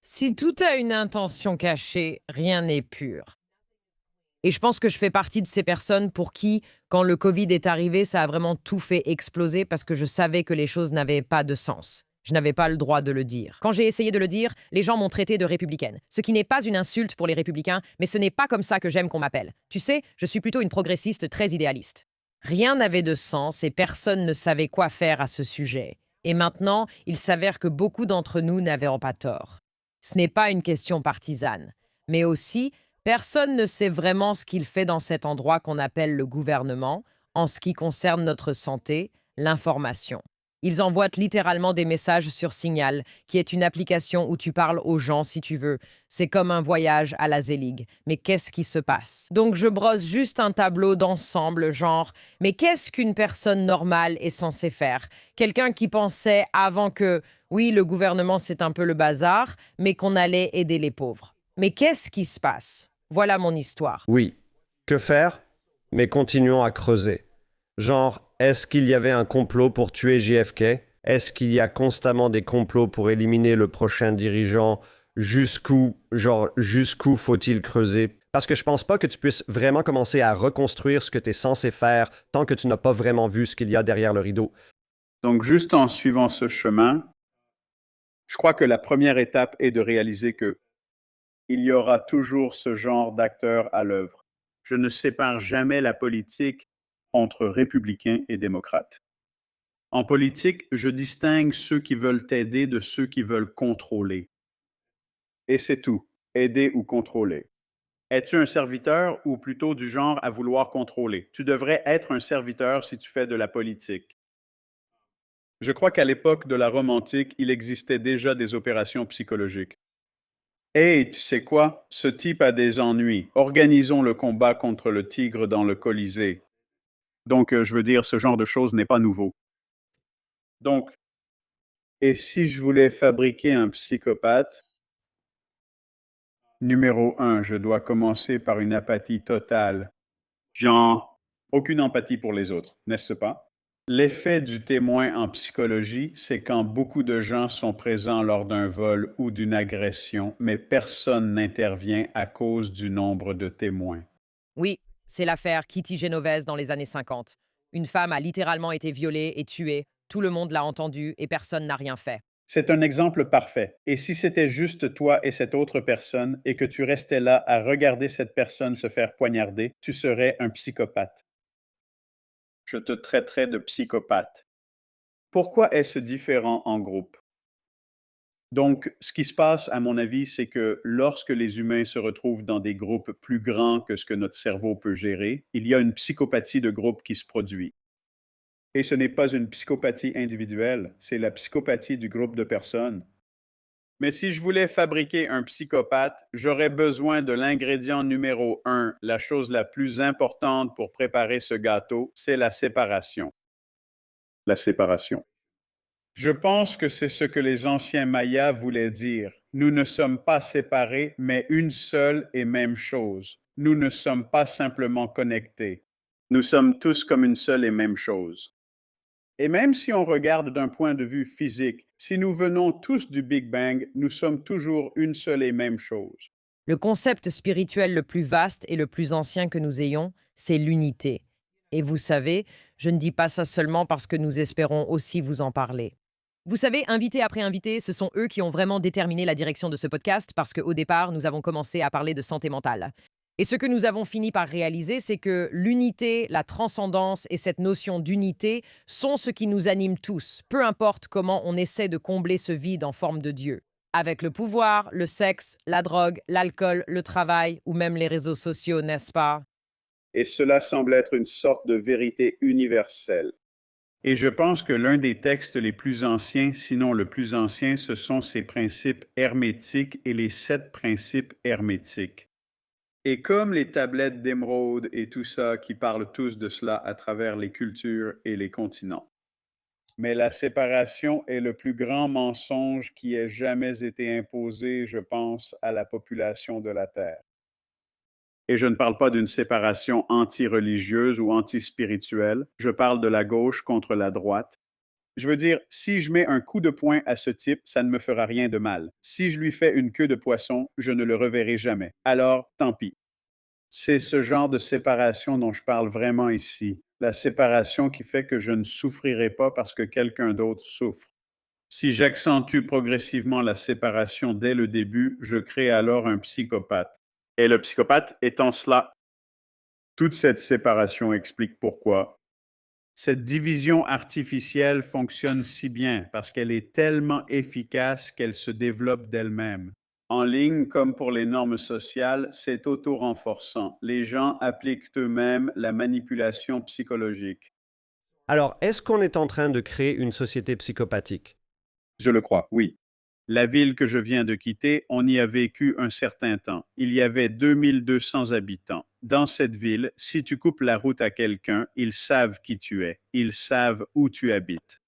B: Si tout a une intention cachée, rien n'est pur. Et je pense que je fais partie de ces personnes pour qui, quand le Covid est arrivé, ça a vraiment tout fait exploser parce que je savais que les choses n'avaient pas de sens. Je n'avais pas le droit de le dire. Quand j'ai essayé de le dire, les gens m'ont traité de républicaine. Ce qui n'est pas une insulte pour les républicains, mais ce n'est pas comme ça que j'aime qu'on m'appelle. Tu sais, je suis plutôt une progressiste très idéaliste. Rien n'avait de sens et personne ne savait quoi faire à ce sujet. Et maintenant, il s'avère que beaucoup d'entre nous n'avaient pas tort. Ce n'est pas une question partisane, mais aussi, personne ne sait vraiment ce qu'il fait dans cet endroit qu'on appelle le gouvernement, en ce qui concerne notre santé, l'information. Ils envoient littéralement des messages sur Signal, qui est une application où tu parles aux gens si tu veux. C'est comme un voyage à la Zelig. Mais qu'est-ce qui se passe? Donc je brosse juste un tableau d'ensemble, genre, mais qu'est-ce qu'une personne normale est censée faire? Quelqu'un qui pensait avant que, oui, le gouvernement c'est un peu le bazar, mais qu'on allait aider les pauvres. Mais qu'est-ce qui se passe? Voilà mon histoire.
C: Oui. Que faire? Mais continuons à creuser. Genre, est-ce qu'il y avait un complot pour tuer JFK? Est-ce qu'il y a constamment des complots pour éliminer le prochain dirigeant? Jusqu'où faut-il creuser? Parce que je pense pas que tu puisses vraiment commencer à reconstruire ce que tu es censé faire tant que tu n'as pas vraiment vu ce qu'il y a derrière le rideau.
A: Donc, juste en suivant ce chemin, je crois que la première étape est de réaliser que il y aura toujours ce genre d'acteurs à l'œuvre. Je ne sépare jamais la politique entre républicains et démocrates. En politique, je distingue ceux qui veulent aider de ceux qui veulent contrôler. Et c'est tout, aider ou contrôler. Es-tu un serviteur ou plutôt du genre à vouloir contrôler? Tu devrais être un serviteur si tu fais de la politique. Je crois qu'à l'époque de la Rome antique, il existait déjà des opérations psychologiques. Hey, tu sais quoi? Ce type a des ennuis. Organisons le combat contre le tigre dans le Colisée. Donc, je veux dire, ce genre de choses n'est pas nouveau. Donc, et si je voulais fabriquer un psychopathe? Numéro 1, je dois commencer par une apathie totale. Genre, aucune empathie pour les autres, n'est-ce pas? L'effet du témoin en psychologie, c'est quand beaucoup de gens sont présents lors d'un vol ou d'une agression, mais personne n'intervient à cause du nombre de témoins.
B: Oui, c'est l'affaire Kitty Genovese dans les années 50. Une femme a littéralement été violée et tuée. Tout le monde l'a entendu et personne n'a rien fait.
A: C'est un exemple parfait. Et si c'était juste toi et cette autre personne et que tu restais là à regarder cette personne se faire poignarder, tu serais un psychopathe. Je te traiterais de psychopathe. Pourquoi est-ce différent en groupe? Donc, ce qui se passe, à mon avis, c'est que lorsque les humains se retrouvent dans des groupes plus grands que ce que notre cerveau peut gérer, il y a une psychopathie de groupe qui se produit. Et ce n'est pas une psychopathie individuelle, c'est la psychopathie du groupe de personnes. Mais si je voulais fabriquer un psychopathe, j'aurais besoin de l'ingrédient numéro 1, la chose la plus importante pour préparer ce gâteau, c'est la séparation. La séparation. Je pense que c'est ce que les anciens Mayas voulaient dire. Nous ne sommes pas séparés, mais une seule et même chose. Nous ne sommes pas simplement connectés. Nous sommes tous comme une seule et même chose. Et même si on regarde d'un point de vue physique, si nous venons tous du Big Bang, nous sommes toujours une seule et même chose.
B: Le concept spirituel le plus vaste et le plus ancien que nous ayons, c'est l'unité. Et vous savez, je ne dis pas ça seulement parce que nous espérons aussi vous en parler. Vous savez, invité après invité, ce sont eux qui ont vraiment déterminé la direction de ce podcast parce qu'au départ, nous avons commencé à parler de santé mentale. Et ce que nous avons fini par réaliser, c'est que l'unité, la transcendance et cette notion d'unité sont ce qui nous anime tous, peu importe comment on essaie de combler ce vide en forme de Dieu. Avec le pouvoir, le sexe, la drogue, l'alcool, le travail ou même les réseaux sociaux, n'est-ce pas?
A: Et cela semble être une sorte de vérité universelle. Et je pense que l'un des textes les plus anciens, sinon le plus ancien, ce sont ces principes hermétiques et les 7 principes hermétiques. Et comme les tablettes d'émeraude et tout ça qui parlent tous de cela à travers les cultures et les continents. Mais la séparation est le plus grand mensonge qui ait jamais été imposé, je pense, à la population de la Terre. Et je ne parle pas d'une séparation anti-religieuse ou anti-spirituelle, je parle de la gauche contre la droite. Je veux dire, si je mets un coup de poing à ce type, ça ne me fera rien de mal. Si je lui fais une queue de poisson, je ne le reverrai jamais. Alors, tant pis. C'est ce genre de séparation dont je parle vraiment ici. La séparation qui fait que je ne souffrirai pas parce que quelqu'un d'autre souffre. Si j'accentue progressivement la séparation dès le début, je crée alors un psychopathe. Et le psychopathe étant cela. Toute cette séparation explique pourquoi. Cette division artificielle fonctionne si bien parce qu'elle est tellement efficace qu'elle se développe d'elle-même. En ligne, comme pour les normes sociales, c'est auto-renforçant. Les gens appliquent eux-mêmes la manipulation psychologique.
C: Alors, est-ce qu'on est en train de créer une société psychopathique?
A: Je le crois, oui. La ville que je viens de quitter, on y a vécu un certain temps. Il y avait 2200 habitants. Dans cette ville, si tu coupes la route à quelqu'un, ils savent qui tu es. Ils savent où tu habites.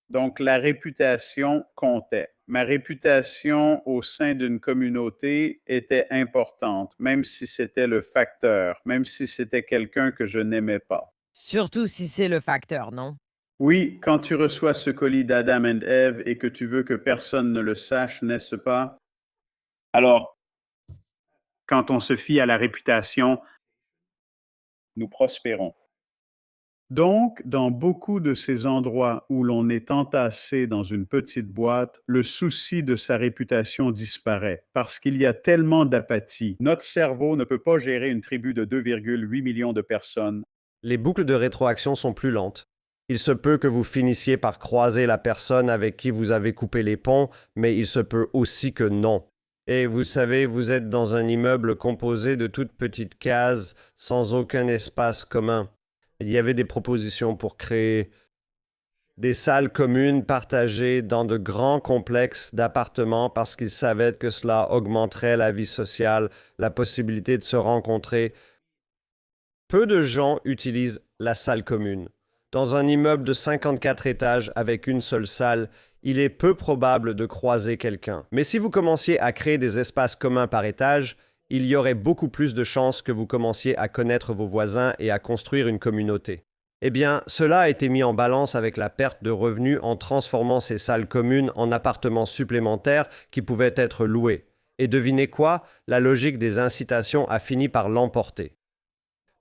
A: Donc, la réputation comptait. Ma réputation au sein d'une communauté était importante, même si c'était le facteur, même si c'était quelqu'un que je n'aimais pas.
B: Surtout si c'est le facteur, non?
A: Oui, quand tu reçois ce colis d'Adam and Eve et que tu veux que personne ne le sache, n'est-ce pas? Alors, quand on se fie à la réputation, nous prospérons. Donc, dans beaucoup de ces endroits où l'on est entassé dans une petite boîte, le souci de sa réputation disparaît parce qu'il y a tellement d'apathie. Notre cerveau ne peut pas gérer une tribu de 2,8 millions de personnes.
C: Les boucles de rétroaction sont plus lentes. Il se peut que vous finissiez par croiser la personne avec qui vous avez coupé les ponts, mais il se peut aussi que non. Et vous savez, vous êtes dans un immeuble composé de toutes petites cases, sans aucun espace commun. Il y avait des propositions pour créer des salles communes partagées dans de grands complexes d'appartements parce qu'ils savaient que cela augmenterait la vie sociale, la possibilité de se rencontrer. Peu de gens utilisent la salle commune. Dans un immeuble de 54 étages avec une seule salle, il est peu probable de croiser quelqu'un. Mais si vous commenciez à créer des espaces communs par étage, il y aurait beaucoup plus de chances que vous commenciez à connaître vos voisins et à construire une communauté. Eh bien, cela a été mis en balance avec la perte de revenus en transformant ces salles communes en appartements supplémentaires qui pouvaient être loués. Et devinez quoi? La logique des incitations a fini par l'emporter.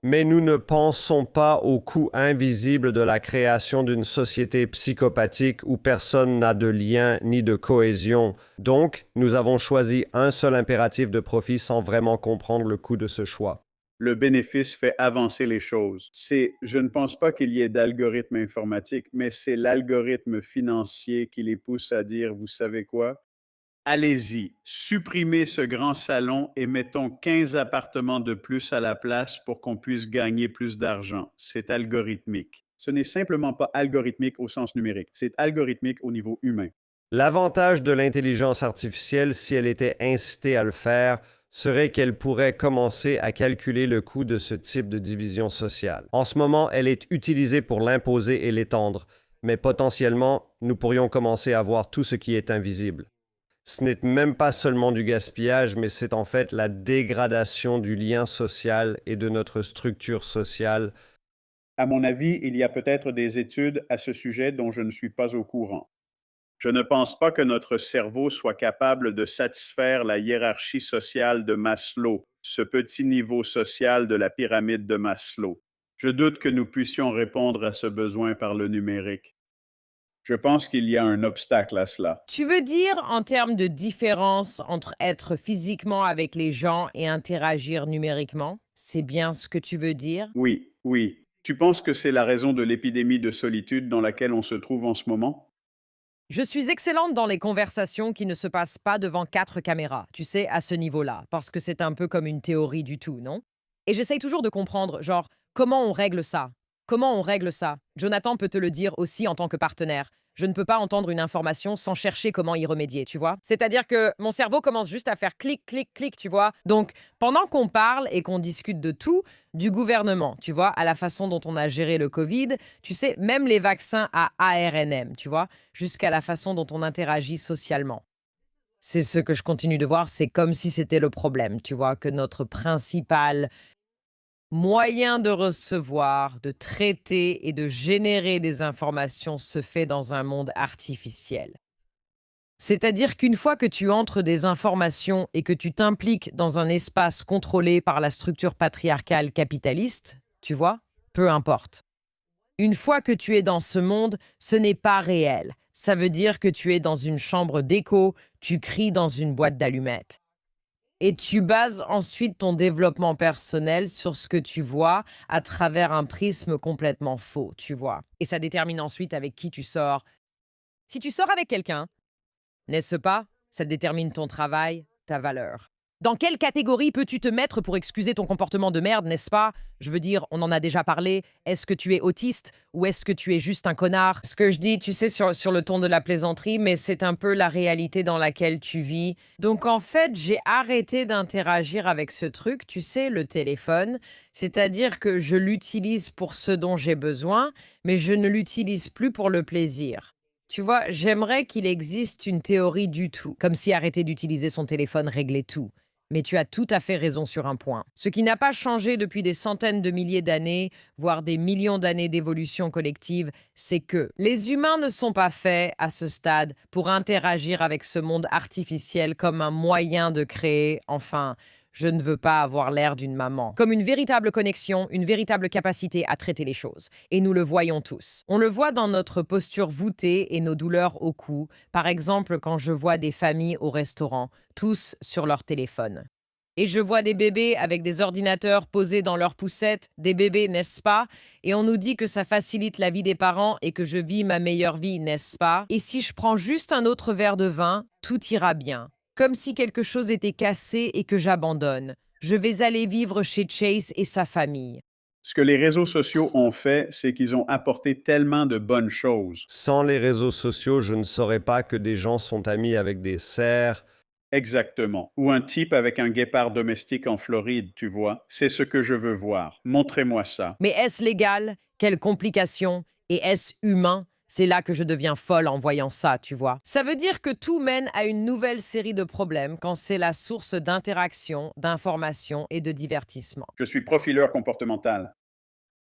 C: Mais nous ne pensons pas au coût invisible de la création d'une société psychopathique où personne n'a de lien ni de cohésion. Donc, nous avons choisi un seul impératif de profit sans vraiment comprendre le coût de ce choix.
A: Le bénéfice fait avancer les choses. Je ne pense pas qu'il y ait d'algorithme informatique, mais c'est l'algorithme financier qui les pousse à dire, vous savez quoi? Allez-y, supprimez ce grand salon et mettons 15 appartements de plus à la place pour qu'on puisse gagner plus d'argent. C'est algorithmique. Ce n'est simplement pas algorithmique au sens numérique, c'est algorithmique au niveau humain.
C: L'avantage de l'intelligence artificielle, si elle était incitée à le faire, serait qu'elle pourrait commencer à calculer le coût de ce type de division sociale. En ce moment, elle est utilisée pour l'imposer et l'étendre, mais potentiellement, nous pourrions commencer à voir tout ce qui est invisible. Ce n'est même pas seulement du gaspillage, mais c'est en fait la dégradation du lien social et de notre structure sociale.
A: À mon avis, il y a peut-être des études à ce sujet dont je ne suis pas au courant. Je ne pense pas que notre cerveau soit capable de satisfaire la hiérarchie sociale de Maslow, ce petit niveau social de la pyramide de Maslow. Je doute que nous puissions répondre à ce besoin par le numérique. Je pense qu'il y a un obstacle à cela.
B: Tu veux dire en termes de différence entre être physiquement avec les gens et interagir numériquement? C'est bien ce que tu veux dire?
A: Oui, oui. Tu penses que c'est la raison de l'épidémie de solitude dans laquelle on se trouve en ce moment?
B: Je suis excellente dans les conversations qui ne se passent pas devant 4 caméras, tu sais, à ce niveau-là, parce que c'est un peu comme une théorie du tout, non? Et j'essaye toujours de comprendre, genre, comment on règle ça? Comment on règle ça? Jonathan peut te le dire aussi en tant que partenaire. Je ne peux pas entendre une information sans chercher comment y remédier, tu vois? C'est-à-dire que mon cerveau commence juste à faire clic, clic, clic, tu vois? Donc, pendant qu'on parle et qu'on discute de tout, du gouvernement, tu vois, à la façon dont on a géré le Covid, tu sais, même les vaccins à ARNM, tu vois, jusqu'à la façon dont on interagit socialement. C'est ce que je continue de voir, c'est comme si c'était le problème, tu vois, que notre principal moyen de recevoir, de traiter et de générer des informations se fait dans un monde artificiel. C'est-à-dire qu'une fois que tu entres des informations et que tu t'impliques dans un espace contrôlé par la structure patriarcale capitaliste, tu vois, peu importe. Une fois que tu es dans ce monde, ce n'est pas réel. Ça veut dire que tu es dans une chambre d'écho, tu cries dans une boîte d'allumettes. Et tu bases ensuite ton développement personnel sur ce que tu vois à travers un prisme complètement faux, tu vois. Et ça détermine ensuite avec qui tu sors. Si tu sors avec quelqu'un, n'est-ce pas? Ça détermine ton travail, ta valeur. Dans quelle catégorie peux-tu te mettre pour excuser ton comportement de merde, n'est-ce pas? Je veux dire, on en a déjà parlé. Est-ce que tu es autiste ou est-ce que tu es juste un connard? Ce que je dis, tu sais, sur le ton de la plaisanterie, mais c'est un peu la réalité dans laquelle tu vis. Donc en fait, j'ai arrêté d'interagir avec ce truc, tu sais, le téléphone. C'est-à-dire que je l'utilise pour ce dont j'ai besoin, mais je ne l'utilise plus pour le plaisir. Tu vois, j'aimerais qu'il existe une théorie du tout, comme si arrêter d'utiliser son téléphone réglait tout. Mais tu as tout à fait raison sur un point. Ce qui n'a pas changé depuis des centaines de milliers d'années, voire des millions d'années d'évolution collective, c'est que les humains ne sont pas faits, à ce stade, pour interagir avec ce monde artificiel comme un moyen de créer, enfin, je ne veux pas avoir l'air d'une maman, comme une véritable connexion, une véritable capacité à traiter les choses. Et nous le voyons tous. On le voit dans notre posture voûtée et nos douleurs au cou, par exemple quand je vois des familles au restaurant, tous sur leur téléphone. Et je vois des bébés avec des ordinateurs posés dans leurs poussettes, des bébés, n'est-ce pas? Et on nous dit que ça facilite la vie des parents et que je vis ma meilleure vie, n'est-ce pas? Et si je prends juste un autre verre de vin, tout ira bien. Comme si quelque chose était cassé et que j'abandonne. Je vais aller vivre chez Chase et sa famille.
A: Ce que les réseaux sociaux ont fait, c'est qu'ils ont apporté tellement de bonnes choses.
C: Sans les réseaux sociaux, je ne saurais pas que des gens sont amis avec des cerfs.
A: Exactement. Ou un type avec un guépard domestique en Floride, tu vois. C'est ce que je veux voir. Montrez-moi ça.
B: Mais est-ce légal? Quelles complications? Et est-ce humain? C'est là que je deviens folle en voyant ça, tu vois. Ça veut dire que tout mène à une nouvelle série de problèmes quand c'est la source d'interaction, d'information et de divertissement.
A: Je suis profileur comportemental.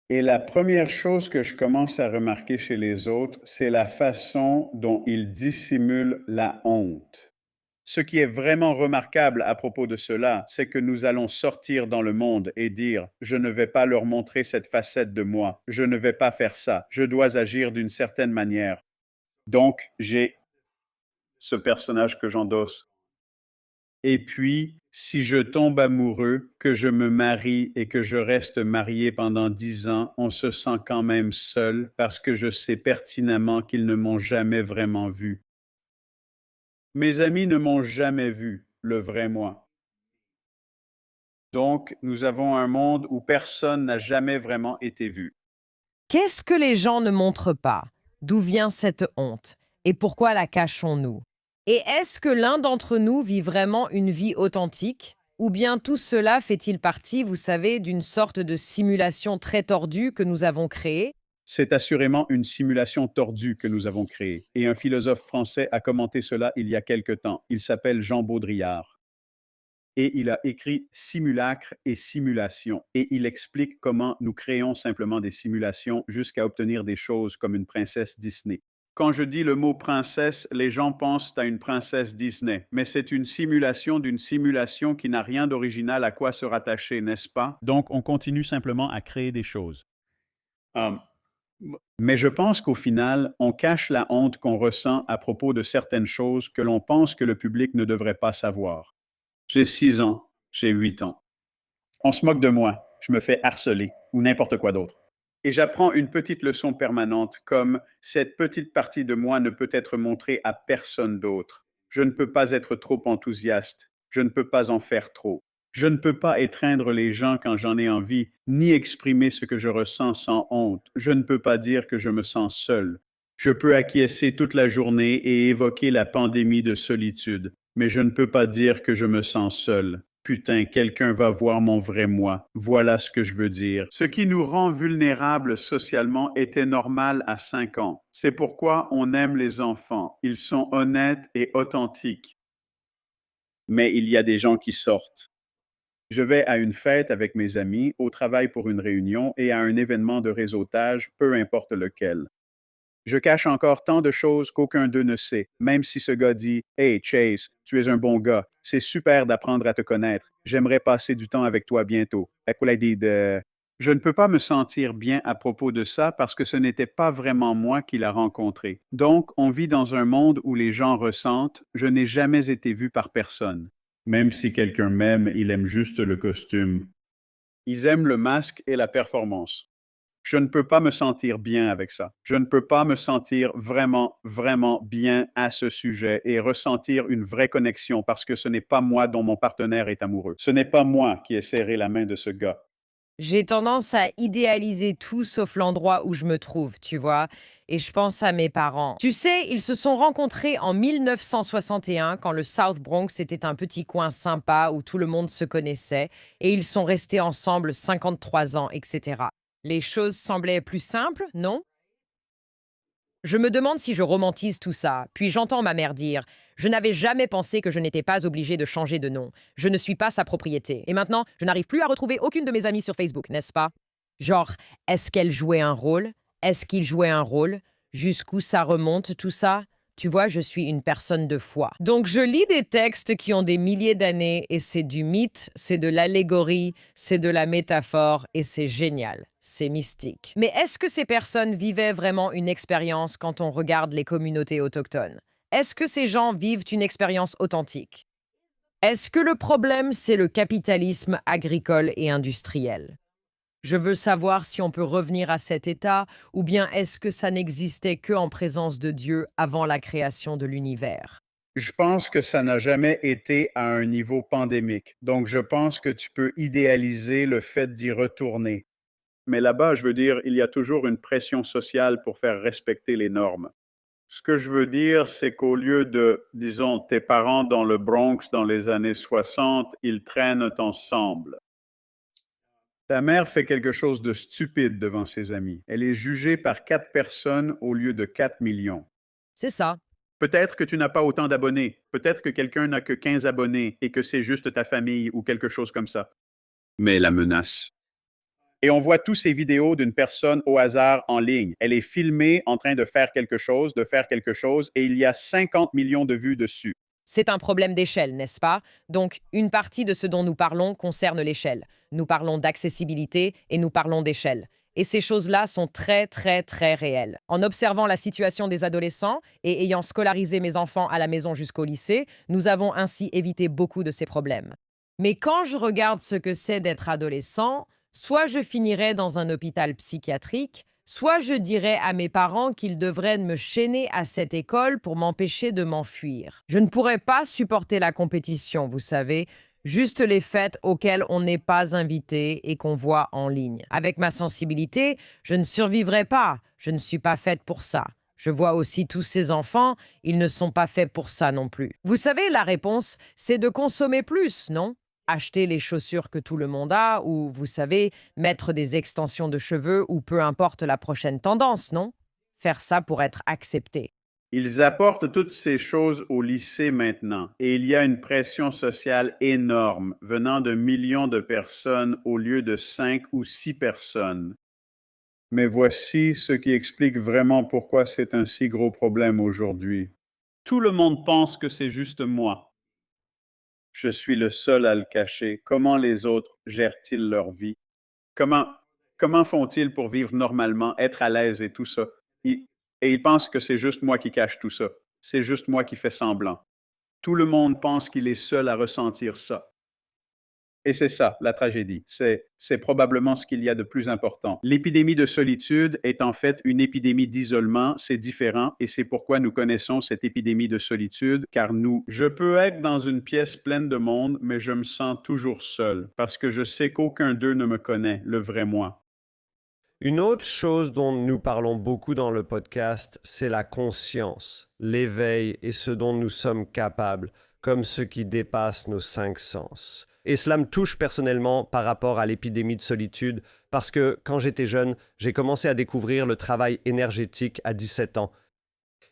A: Et la première chose que je commence à remarquer chez les autres, c'est la façon dont ils dissimulent la honte. Ce qui est vraiment remarquable à propos de cela, c'est que nous allons sortir dans le monde et dire « Je ne vais pas leur montrer cette facette de moi, je ne vais pas faire ça, je dois agir d'une certaine manière. » Donc, j'ai ce personnage que j'endosse. Et puis, si je tombe amoureux, que je me marie et que je reste marié pendant 10 ans, on se sent quand même seul parce que je sais pertinemment qu'ils ne m'ont jamais vraiment vu. Mes amis ne m'ont jamais vu, le vrai moi. Donc, nous avons un monde où personne n'a jamais vraiment été vu.
B: Qu'est-ce que les gens ne montrent pas? D'où vient cette honte? Et pourquoi la cachons-nous? Et est-ce que l'un d'entre nous vit vraiment une vie authentique? Ou bien tout cela fait-il partie, vous savez, d'une sorte de simulation très tordue que nous avons créée?
A: C'est assurément une simulation tordue que nous avons créée, et un philosophe français a commenté cela il y a quelque temps. Il s'appelle Jean Baudrillard. Et il a écrit Simulacre et simulation, et il explique comment nous créons simplement des simulations jusqu'à obtenir des choses comme une princesse Disney. Quand je dis le mot princesse, les gens pensent à une princesse Disney, mais c'est une simulation d'une simulation qui n'a rien d'original à quoi se rattacher, n'est-ce pas?
E: Donc, on continue simplement à créer des choses.
A: Mais je pense qu'au final, on cache la honte qu'on ressent à propos de certaines choses que l'on pense que le public ne devrait pas savoir. J'ai 6 ans, j'ai 8 ans. On se moque de moi, je me fais harceler, ou n'importe quoi d'autre. Et j'apprends une petite leçon permanente, comme cette petite partie de moi ne peut être montrée à personne d'autre. Je ne peux pas être trop enthousiaste, je ne peux pas en faire trop. Je ne peux pas étreindre les gens quand j'en ai envie, ni exprimer ce que je ressens sans honte. Je ne peux pas dire que je me sens seul. Je peux acquiescer toute la journée et évoquer la pandémie de solitude, mais je ne peux pas dire que je me sens seul. Putain, quelqu'un va voir mon vrai moi. Voilà ce que je veux dire. Ce qui nous rend vulnérables socialement était normal à 5 ans. C'est pourquoi on aime les enfants. Ils sont honnêtes et authentiques. Mais il y a des gens qui sortent. Je vais à une fête avec mes amis, au travail pour une réunion et à un événement de réseautage, peu importe lequel. Je cache encore tant de choses qu'aucun d'eux ne sait, même si ce gars dit « Hey Chase, tu es un bon gars, c'est super d'apprendre à te connaître, j'aimerais passer du temps avec toi bientôt. » Je ne peux pas me sentir bien à propos de ça parce que ce n'était pas vraiment moi qui l'a rencontré. Donc, on vit dans un monde où les gens ressentent « Je n'ai jamais été vu par personne. » Même si quelqu'un m'aime, il aime juste le costume. Ils aiment le masque et la performance. Je ne peux pas me sentir bien avec ça. Je ne peux pas me sentir vraiment, vraiment bien à ce sujet et ressentir une vraie connexion parce que ce n'est pas moi dont mon partenaire est amoureux. Ce n'est pas moi qui ai serré la main de ce gars.
B: J'ai tendance à idéaliser tout sauf l'endroit où je me trouve, tu vois, et je pense à mes parents. Tu sais, ils se sont rencontrés en 1961 quand le South Bronx était un petit coin sympa où tout le monde se connaissait, et ils sont restés ensemble 53 ans, etc. Les choses semblaient plus simples, non? Je me demande si je romantise tout ça, puis j'entends ma mère dire « Je n'avais jamais pensé que je n'étais pas obligée de changer de nom. Je ne suis pas sa propriété. Et maintenant, je n'arrive plus à retrouver aucune de mes amies sur Facebook, n'est-ce pas? » Genre, est-ce qu'elle jouait un rôle? Est-ce qu'il jouait un rôle? Jusqu'où ça remonte, tout ça? Tu vois, je suis une personne de foi. Donc, je lis des textes qui ont des milliers d'années et c'est du mythe, c'est de l'allégorie, c'est de la métaphore et c'est génial. C'est mystique. Mais est-ce que ces personnes vivaient vraiment une expérience quand on regarde les communautés autochtones? Est-ce que ces gens vivent une expérience authentique? Est-ce que le problème, c'est le capitalisme agricole et industriel? Je veux savoir si on peut revenir à cet état ou bien est-ce que ça n'existait qu'en présence de Dieu avant la création de l'univers?
A: Je pense que ça n'a jamais été à un niveau pandémique. Donc, je pense que tu peux idéaliser le fait d'y retourner. Mais là-bas, je veux dire, il y a toujours une pression sociale pour faire respecter les normes. Ce que je veux dire, c'est qu'au lieu de, disons, tes parents dans le Bronx dans les années 60, ils traînent ensemble. Ta mère fait quelque chose de stupide devant ses amis. Elle est jugée par 4 personnes au lieu de 4 millions.
B: C'est ça.
A: Peut-être que tu n'as pas autant d'abonnés. Peut-être que quelqu'un n'a que 15 abonnés et que c'est juste ta famille ou quelque chose comme ça. Mais la menace. Et on voit tous ces vidéos d'une personne au hasard en ligne. Elle est filmée en train de faire quelque chose, et il y a 50 millions de vues dessus.
B: C'est un problème d'échelle, n'est-ce pas? Donc, une partie de ce dont nous parlons concerne l'échelle. Nous parlons d'accessibilité et nous parlons d'échelle. Et ces choses-là sont très, très, très réelles. En observant la situation des adolescents et ayant scolarisé mes enfants à la maison jusqu'au lycée, nous avons ainsi évité beaucoup de ces problèmes. Mais quand je regarde ce que c'est d'être adolescent, soit je finirais dans un hôpital psychiatrique, soit je dirais à mes parents qu'ils devraient me chaîner à cette école pour m'empêcher de m'enfuir. Je ne pourrais pas supporter la compétition, vous savez, juste les fêtes auxquelles on n'est pas invité et qu'on voit en ligne. Avec ma sensibilité, je ne survivrai pas. Je ne suis pas faite pour ça. Je vois aussi tous ces enfants, ils ne sont pas faits pour ça non plus. Vous savez, la réponse, c'est de consommer plus, non? Acheter les chaussures que tout le monde a, ou, vous savez, mettre des extensions de cheveux, ou peu importe la prochaine tendance, non? Faire ça pour être accepté.
A: Ils apportent toutes ces choses au lycée maintenant et il y a une pression sociale énorme venant de millions de personnes au lieu de 5 ou 6 personnes. Mais voici ce qui explique vraiment pourquoi c'est un si gros problème aujourd'hui. Tout le monde pense que c'est juste moi. Je suis le seul à le cacher. Comment les autres gèrent-ils leur vie? Comment font-ils pour vivre normalement, être à l'aise et tout ça? Et ils pensent que c'est juste moi qui cache tout ça. C'est juste moi qui fais semblant. Tout le monde pense qu'il est seul à ressentir ça. Et c'est ça, la tragédie. C'est probablement ce qu'il y a de plus important. L'épidémie de solitude est en fait une épidémie d'isolement, c'est différent, et c'est pourquoi nous connaissons cette épidémie de solitude, car je peux être dans une pièce pleine de monde, mais je me sens toujours seul, parce que je sais qu'aucun d'eux ne me connaît, le vrai moi.
C: Une autre chose dont nous parlons beaucoup dans le podcast, c'est la conscience, l'éveil et ce dont nous sommes capables, comme ce qui dépasse nos 5 sens. Et cela me touche personnellement par rapport à l'épidémie de solitude, parce que quand j'étais jeune, j'ai commencé à découvrir le travail énergétique à 17 ans.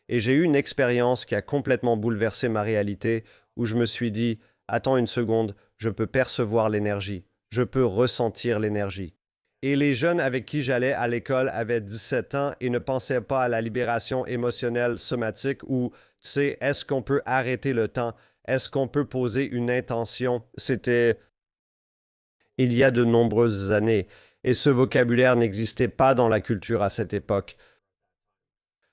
C: Et j'ai eu une expérience qui a complètement bouleversé ma réalité, où je me suis dit, attends une seconde, je peux percevoir l'énergie, je peux ressentir l'énergie. Et les jeunes avec qui j'allais à l'école avaient 17 ans et ne pensaient pas à la libération émotionnelle somatique ou, tu sais, est-ce qu'on peut arrêter le temps? Est-ce qu'on peut poser une intention? C'était il y a de nombreuses années et ce vocabulaire n'existait pas dans la culture à cette époque.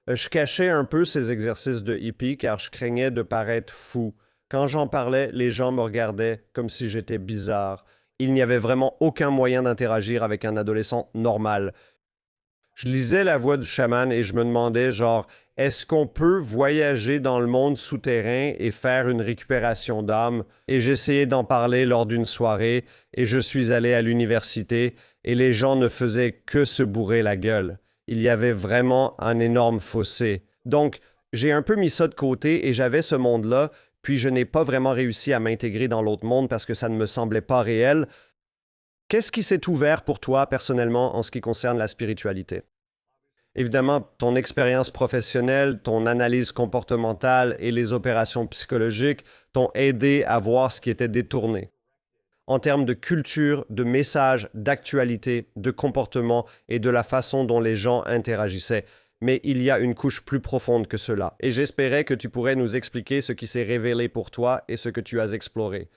C: Je cachais un peu ces exercices de hippie car je craignais de paraître fou. Quand j'en parlais, les gens me regardaient comme si j'étais bizarre. Il n'y avait vraiment aucun moyen d'interagir avec un adolescent normal. Je lisais La Voix du chaman et je me demandais, genre, est-ce qu'on peut voyager dans le monde souterrain et faire une récupération d'âme? Et j'essayais d'en parler lors d'une soirée et je suis allé à l'université et les gens ne faisaient que se bourrer la gueule. Il y avait vraiment un énorme fossé. Donc, j'ai un peu mis ça de côté et j'avais ce monde-là, puis je n'ai pas vraiment réussi à m'intégrer dans l'autre monde parce que ça ne me semblait pas réel. Qu'est-ce qui s'est ouvert pour toi personnellement en ce qui concerne la spiritualité? Évidemment, ton expérience professionnelle, ton analyse comportementale et les opérations psychologiques t'ont aidé à voir ce qui était détourné. En termes de culture, de messages, d'actualité, de comportement et de la façon dont les gens interagissaient. Mais il y a une couche plus profonde que cela. Et j'espérais que tu pourrais nous expliquer ce qui s'est révélé pour toi et ce que tu as exploré.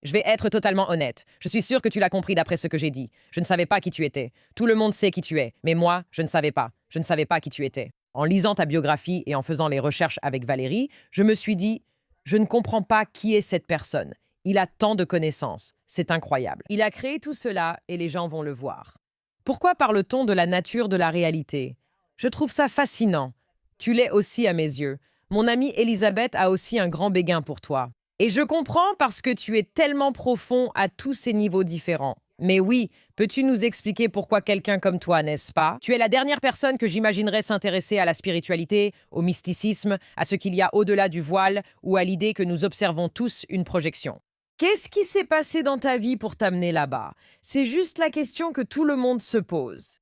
B: Je vais être totalement honnête. Je suis sûre que tu l'as compris d'après ce que j'ai dit. Je ne savais pas qui tu étais. Tout le monde sait qui tu es. Mais moi, je ne savais pas. Je ne savais pas qui tu étais. En lisant ta biographie et en faisant les recherches avec Valérie, je me suis dit, je ne comprends pas qui est cette personne. Il a tant de connaissances. C'est incroyable. Il a créé tout cela et les gens vont le voir. Pourquoi parle-t-on de la nature de la réalité? Je trouve ça fascinant. Tu l'es aussi à mes yeux. Mon amie Elisabeth a aussi un grand béguin pour toi. Et je comprends parce que tu es tellement profond à tous ces niveaux différents. Mais oui, peux-tu nous expliquer pourquoi quelqu'un comme toi, n'est-ce pas? Tu es la dernière personne que j'imaginerais s'intéresser à la spiritualité, au mysticisme, à ce qu'il y a au-delà du voile ou à l'idée que nous observons tous une projection. Qu'est-ce qui s'est passé dans ta vie pour t'amener là-bas? C'est juste la question que tout le monde se pose.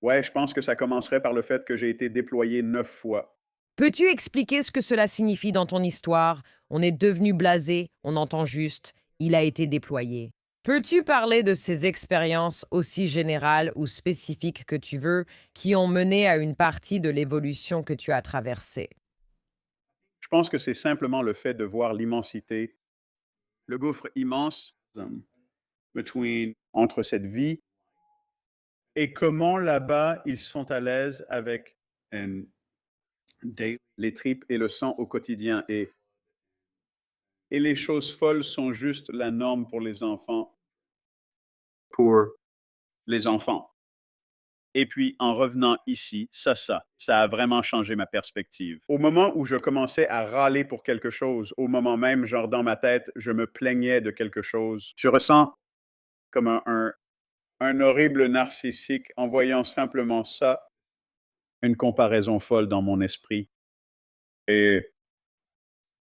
A: Ouais, je pense que ça commencerait par le fait que j'ai été déployé 9 fois.
B: Peux-tu expliquer ce que cela signifie dans ton histoire? On est devenu blasé, on entend juste « il a été déployé ». Peux-tu parler de ces expériences aussi générales ou spécifiques que tu veux qui ont mené à une partie de l'évolution que tu as traversée?
A: Je pense que c'est simplement le fait de voir l'immensité, le gouffre immense entre cette vie et comment là-bas ils sont à l'aise avec les tripes et le sang au quotidien. Et les choses folles sont juste la norme pour les enfants. Et puis, en revenant ici, ça a vraiment changé ma perspective. Au moment où je commençais à râler pour quelque chose, au moment même, genre dans ma tête, je me plaignais de quelque chose, je ressens comme un horrible narcissique en voyant simplement ça, une comparaison folle dans mon esprit. Et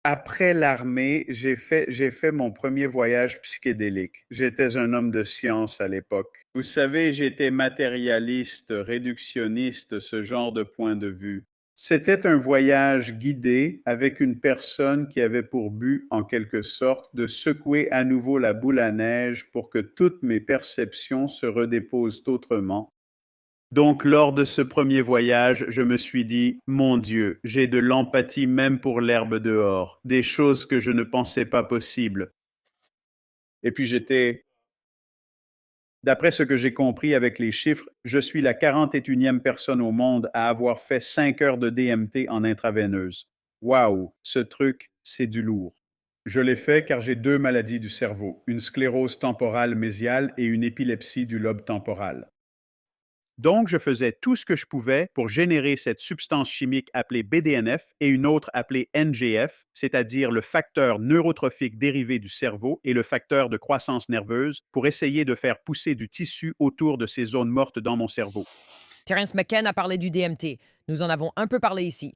A: après l'armée, j'ai fait mon premier voyage psychédélique. J'étais un homme de science à l'époque. Vous savez, j'étais matérialiste, réductionniste, ce genre de point de vue. C'était un voyage guidé avec une personne qui avait pour but, en quelque sorte, de secouer à nouveau la boule à neige pour que toutes mes perceptions se redéposent autrement. Donc, lors de ce premier voyage, je me suis dit, mon Dieu, j'ai de l'empathie même pour l'herbe dehors, des choses que je ne pensais pas possibles. Et puis d'après ce que j'ai compris avec les chiffres, je suis la 41e personne au monde à avoir fait 5 heures de DMT en intraveineuse. Waouh, ce truc, c'est du lourd. Je l'ai fait car j'ai 2 maladies du cerveau, une sclérose temporale mésiale et une épilepsie du lobe temporal. Donc, je faisais tout ce que je pouvais pour générer cette substance chimique appelée BDNF et une autre appelée NGF, c'est-à-dire le facteur neurotrophique dérivé du cerveau et le facteur de croissance nerveuse, pour essayer de faire pousser du tissu autour de ces zones mortes dans mon cerveau.
B: Terence McKenna a parlé du DMT. Nous en avons un peu parlé ici.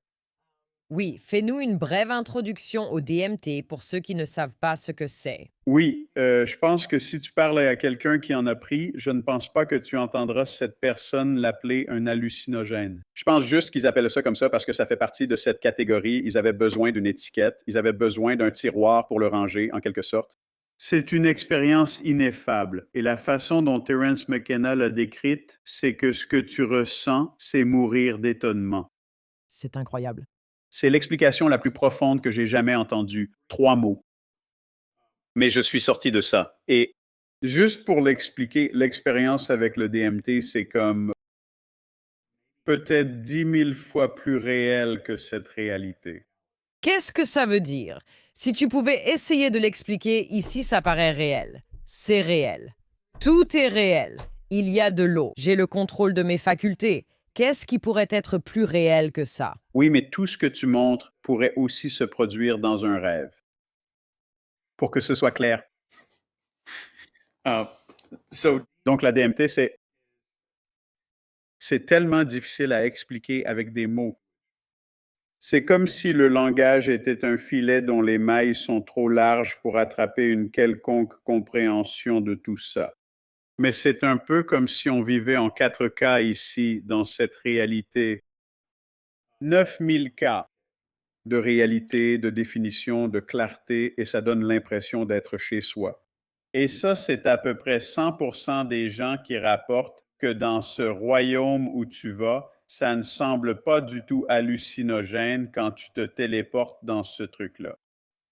B: Oui, fais-nous une brève introduction au DMT pour ceux qui ne savent pas ce que c'est.
A: Oui, je pense que si tu parles à quelqu'un qui en a pris, je ne pense pas que tu entendras cette personne l'appeler un hallucinogène. Je pense juste qu'ils appellent ça comme ça parce que ça fait partie de cette catégorie. Ils avaient besoin d'une étiquette, ils avaient besoin d'un tiroir pour le ranger, en quelque sorte. C'est une expérience ineffable. Et la façon dont Terence McKenna l'a décrite, c'est que ce que tu ressens, c'est mourir d'étonnement.
B: C'est incroyable.
A: C'est l'explication la plus profonde que j'ai jamais entendue. 3 mots. Mais je suis sorti de ça. Et juste pour l'expliquer, l'expérience avec le DMT, c'est comme peut-être 10 000 fois plus réel que cette réalité.
B: Qu'est-ce que ça veut dire? Si tu pouvais essayer de l'expliquer, ici, ça paraît réel. C'est réel. Tout est réel. Il y a de l'eau. J'ai le contrôle de mes facultés. Qu'est-ce qui pourrait être plus réel que ça?
A: Oui, mais tout ce que tu montres pourrait aussi se produire dans un rêve. Pour que ce soit clair. Donc la DMT, c'est tellement difficile à expliquer avec des mots. C'est comme si le langage était un filet dont les mailles sont trop larges pour attraper une quelconque compréhension de tout ça. Mais c'est un peu comme si on vivait en 4K ici, dans cette réalité. 9000 cas de réalité, de définition, de clarté, et ça donne l'impression d'être chez soi. Et ça, c'est à peu près 100% des gens qui rapportent que dans ce royaume où tu vas, ça ne semble pas du tout hallucinogène quand tu te téléportes dans ce truc-là.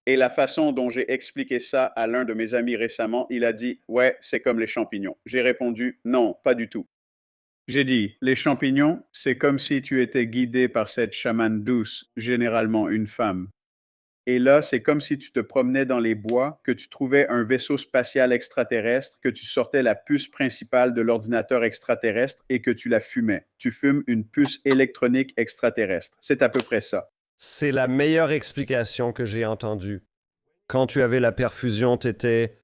A: Et la façon dont j'ai expliqué ça à l'un de mes amis récemment, il a dit « Ouais, c'est comme les champignons ». J'ai répondu « Non, pas du tout ». J'ai dit « Les champignons, c'est comme si tu étais guidé par cette chamane douce, généralement une femme. Et là, c'est comme si tu te promenais dans les bois, que tu trouvais un vaisseau spatial extraterrestre, que tu sortais la puce principale de l'ordinateur extraterrestre et que tu la fumais. Tu fumes une puce électronique extraterrestre. C'est à peu près ça. »
C: C'est la meilleure explication que j'ai entendue. Quand tu avais la perfusion, tu étais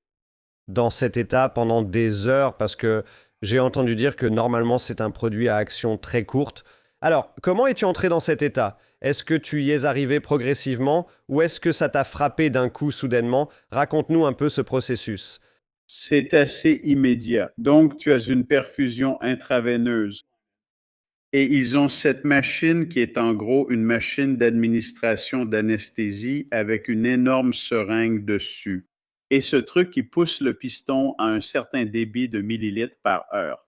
C: dans cet état pendant des heures parce que j'ai entendu dire que normalement c'est un produit à action très courte. Alors, comment es-tu entré dans cet état? Est-ce que tu y es arrivé progressivement ou est-ce que ça t'a frappé d'un coup soudainement? Raconte-nous un peu ce processus.
A: C'est assez immédiat. Donc, tu as une perfusion intraveineuse. Et ils ont cette machine qui est en gros une machine d'administration d'anesthésie avec une énorme seringue dessus. Et ce truc qui pousse le piston à un certain débit de millilitres par heure.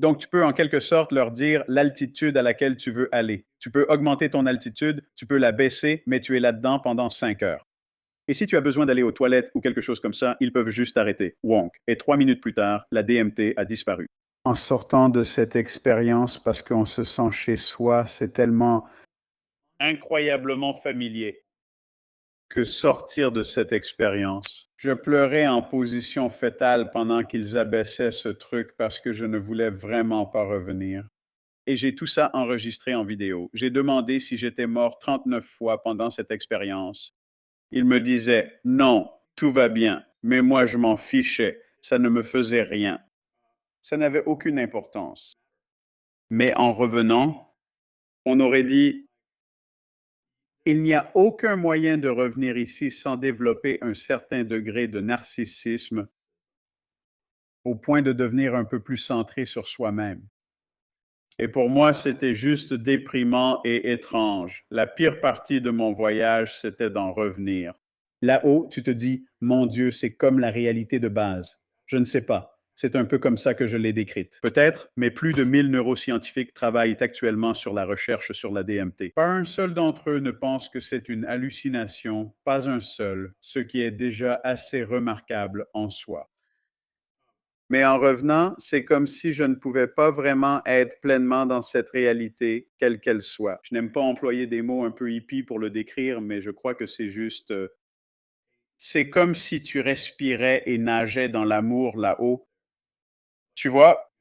A: Donc, tu peux en quelque sorte leur dire l'altitude à laquelle tu veux aller. Tu peux augmenter ton altitude, tu peux la baisser, mais tu es là-dedans pendant 5 heures. Et si tu as besoin d'aller aux toilettes ou quelque chose comme ça, ils peuvent juste arrêter. Wonk. Et 3 minutes plus tard, la DMT a disparu. En sortant de cette expérience, parce qu'on se sent chez soi, c'est tellement incroyablement familier que sortir de cette expérience. Je pleurais en position fétale pendant qu'ils abaissaient ce truc parce que je ne voulais vraiment pas revenir. Et j'ai tout ça enregistré en vidéo. J'ai demandé si j'étais mort 39 fois pendant cette expérience. Ils me disaient « Non, tout va bien », mais moi je m'en fichais, ça ne me faisait rien. Ça n'avait aucune importance. Mais en revenant, on aurait dit « Il n'y a aucun moyen de revenir ici sans développer un certain degré de narcissisme au point de devenir un peu plus centré sur soi-même. » Et pour moi, c'était juste déprimant et étrange. La pire partie de mon voyage, c'était d'en revenir. Là-haut, tu te dis « Mon Dieu, c'est comme la réalité de base. » Je ne sais pas. C'est un peu comme ça que je l'ai décrite. Peut-être, mais plus de 1000 neuroscientifiques travaillent actuellement sur la recherche sur la DMT. Pas un seul d'entre eux ne pense que c'est une hallucination, pas un seul, ce qui est déjà assez remarquable en soi. Mais en revenant, c'est comme si je ne pouvais pas vraiment être pleinement dans cette réalité, quelle qu'elle soit. Je n'aime pas employer des mots un peu hippies pour le décrire, mais je crois que c'est juste... c'est comme si tu respirais et nageais dans l'amour là-haut. Tu vois,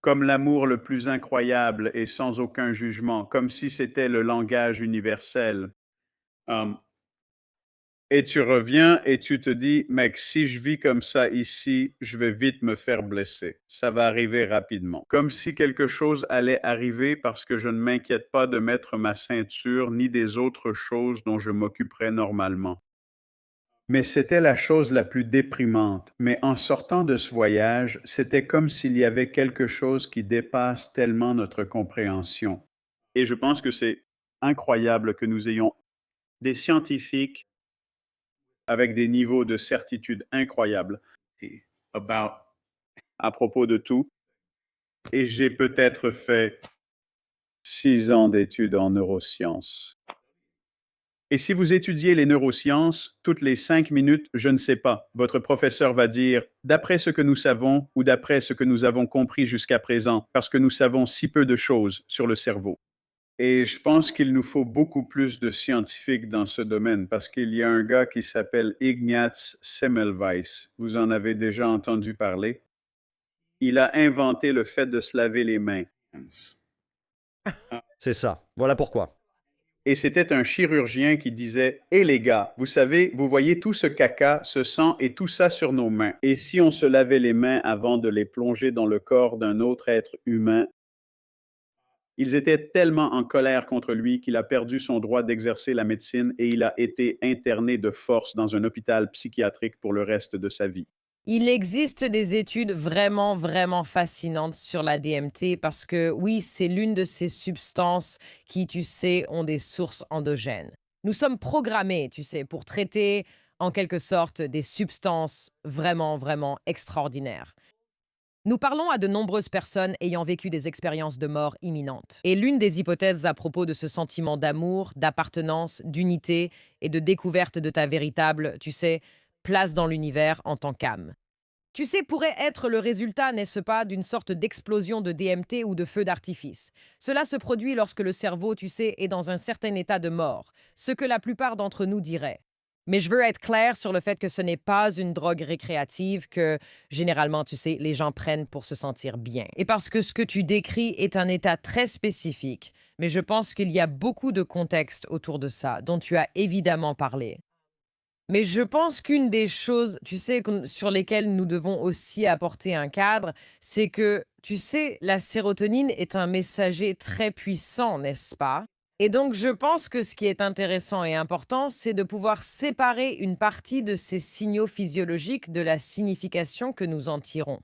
A: comme l'amour le plus incroyable et sans aucun jugement, comme si c'était le langage universel. Et tu reviens et tu te dis, mec, si je vis comme ça ici, je vais vite me faire blesser. Ça va arriver rapidement. Comme si quelque chose allait arriver parce que je ne m'inquiète pas de mettre ma ceinture ni des autres choses dont je m'occuperais normalement. Mais c'était la chose la plus déprimante. Mais en sortant de ce voyage, c'était comme s'il y avait quelque chose qui dépasse tellement notre compréhension. Et je pense que c'est incroyable que nous ayons des scientifiques avec des niveaux de certitude incroyables à propos de tout. Et j'ai peut-être fait 6 ans d'études en neurosciences. Et si vous étudiez les neurosciences, toutes les 5 minutes, je ne sais pas, votre professeur va dire « d'après ce que nous savons ou d'après ce que nous avons compris jusqu'à présent, parce que nous savons si peu de choses sur le cerveau ». Et je pense qu'il nous faut beaucoup plus de scientifiques dans ce domaine, parce qu'il y a un gars qui s'appelle Ignaz Semmelweis. Vous en avez déjà entendu parler? Il a inventé le fait de se laver les mains.
C: C'est ça. Voilà pourquoi.
A: Et c'était un chirurgien qui disait: « Eh les gars, vous savez, vous voyez tout ce caca, ce sang et tout ça sur nos mains. Et si on se lavait les mains avant de les plonger dans le corps d'un autre être humain? » Ils étaient tellement en colère contre lui qu'il a perdu son droit d'exercer la médecine et il a été interné de force dans un hôpital psychiatrique pour le reste de sa vie.
B: Il existe des études vraiment, vraiment fascinantes sur la DMT parce que oui, c'est l'une de ces substances qui, tu sais, ont des sources endogènes. Nous sommes programmés, tu sais, pour traiter en quelque sorte des substances vraiment, vraiment extraordinaires. Nous parlons à de nombreuses personnes ayant vécu des expériences de mort imminente. Et l'une des hypothèses à propos de ce sentiment d'amour, d'appartenance, d'unité et de découverte de ta véritable, tu sais, place dans l'univers en tant qu'âme. Tu sais, pourrait être le résultat, n'est-ce pas, d'une sorte d'explosion de DMT ou de feu d'artifice. Cela se produit lorsque le cerveau, tu sais, est dans un certain état de mort, ce que la plupart d'entre nous diraient. Mais je veux être clair sur le fait que ce n'est pas une drogue récréative que, généralement, tu sais, les gens prennent pour se sentir bien. Et parce que ce que tu décris est un état très spécifique, mais je pense qu'il y a beaucoup de contexte autour de ça, dont tu as évidemment parlé. Mais je pense qu'une des choses, tu sais, sur lesquelles nous devons aussi apporter un cadre, c'est que, tu sais, la sérotonine est un messager très puissant, n'est-ce pas? Et donc, je pense que ce qui est intéressant et important, c'est de pouvoir séparer une partie de ces signaux physiologiques de la signification que nous en tirons.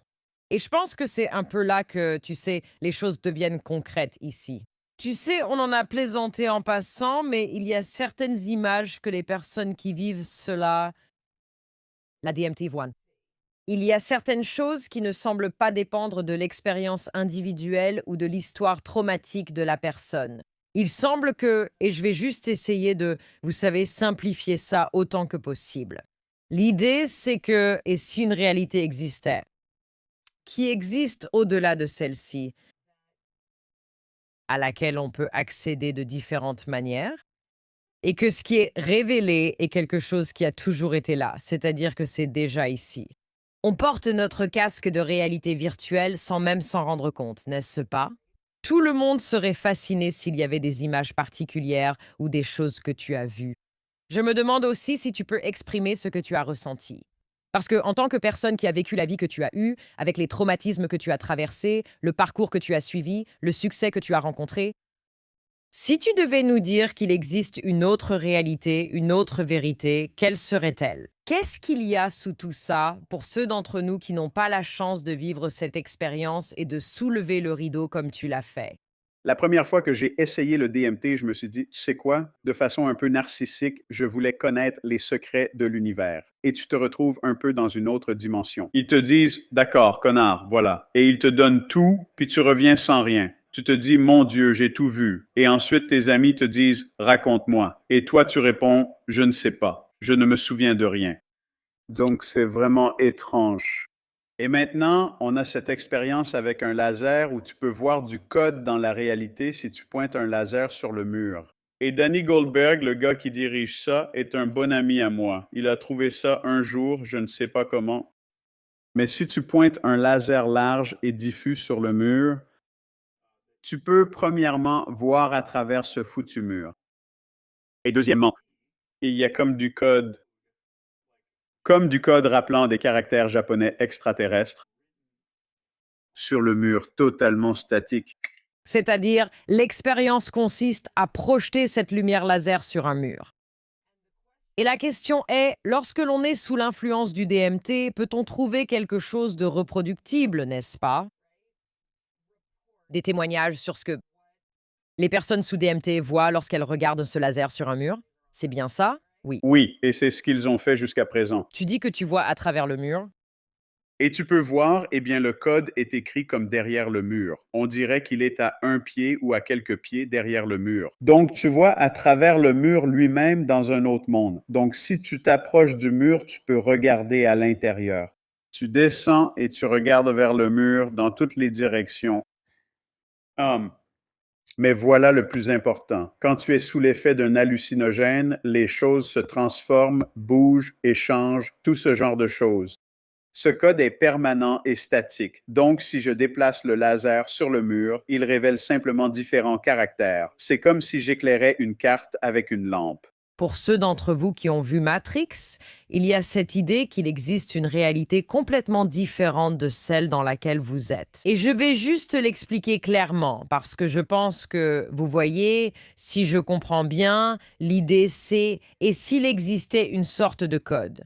B: Et je pense que c'est un peu là que, tu sais, les choses deviennent concrètes ici. Tu sais, on en a plaisanté en passant, mais il y a certaines images que les personnes qui vivent cela, la DMT voient. Il y a certaines choses qui ne semblent pas dépendre de l'expérience individuelle ou de l'histoire traumatique de la personne. Il semble que, et je vais juste essayer de, vous savez, simplifier ça autant que possible. L'idée, c'est que, et si une réalité existait, qui existe au-delà de celle-ci, à laquelle on peut accéder de différentes manières, et que ce qui est révélé est quelque chose qui a toujours été là, c'est-à-dire que c'est déjà ici. On porte notre casque de réalité virtuelle sans même s'en rendre compte, n'est-ce pas? Tout le monde serait fasciné s'il y avait des images particulières ou des choses que tu as vues. Je me demande aussi si tu peux exprimer ce que tu as ressenti. Parce que, en tant que personne qui a vécu la vie que tu as eue, avec les traumatismes que tu as traversés, le parcours que tu as suivi, le succès que tu as rencontré, si tu devais nous dire qu'il existe une autre réalité, une autre vérité, quelle serait-elle? Qu'est-ce qu'il y a sous tout ça pour ceux d'entre nous qui n'ont pas la chance de vivre cette expérience et de soulever le rideau comme tu l'as fait?
A: La première fois que j'ai essayé le DMT, je me suis dit: « Tu sais quoi? De façon un peu narcissique, je voulais connaître les secrets de l'univers. » Et tu te retrouves un peu dans une autre dimension. Ils te disent: « D'accord, connard, voilà. » Et ils te donnent tout, puis tu reviens sans rien. Tu te dis: « Mon Dieu, j'ai tout vu. » Et ensuite, tes amis te disent: « Raconte-moi. » Et toi, tu réponds: « Je ne sais pas. Je ne me souviens de rien. » Donc, c'est vraiment étrange. Et maintenant, on a cette expérience avec un laser où tu peux voir du code dans la réalité si tu pointes un laser sur le mur. Et Danny Goldberg, le gars qui dirige ça, est un bon ami à moi. Il a trouvé ça un jour, je ne sais pas comment. Mais si tu pointes un laser large et diffus sur le mur, tu peux premièrement voir à travers ce foutu mur. Et deuxièmement, il y a comme du code rappelant des caractères japonais extraterrestres sur le mur totalement statique.
B: C'est-à-dire, l'expérience consiste à projeter cette lumière laser sur un mur. Et la question est, lorsque l'on est sous l'influence du DMT, peut-on trouver quelque chose de reproductible, n'est-ce pas? Des témoignages sur ce que les personnes sous DMT voient lorsqu'elles regardent ce laser sur un mur? C'est bien ça? Oui.
A: Oui, et c'est ce qu'ils ont fait jusqu'à présent.
B: Tu dis que tu vois à travers le mur?
A: Et tu peux voir, eh bien, le code est écrit comme derrière le mur. On dirait qu'il est à un pied ou à quelques pieds derrière le mur. Donc, tu vois à travers le mur lui-même dans un autre monde. Donc, si tu t'approches du mur, tu peux regarder à l'intérieur. Tu descends et tu regardes vers le mur dans toutes les directions. Mais voilà le plus important. Quand tu es sous l'effet d'un hallucinogène, les choses se transforment, bougent et changent, tout ce genre de choses. Ce code est permanent et statique. Donc, si je déplace le laser sur le mur, il révèle simplement différents caractères. C'est comme si j'éclairais une carte avec une lampe.
B: Pour ceux d'entre vous qui ont vu Matrix, il y a cette idée qu'il existe une réalité complètement différente de celle dans laquelle vous êtes. Et je vais juste l'expliquer clairement, parce que je pense que, vous voyez, si je comprends bien, l'idée c'est « et s'il existait une sorte de code ?»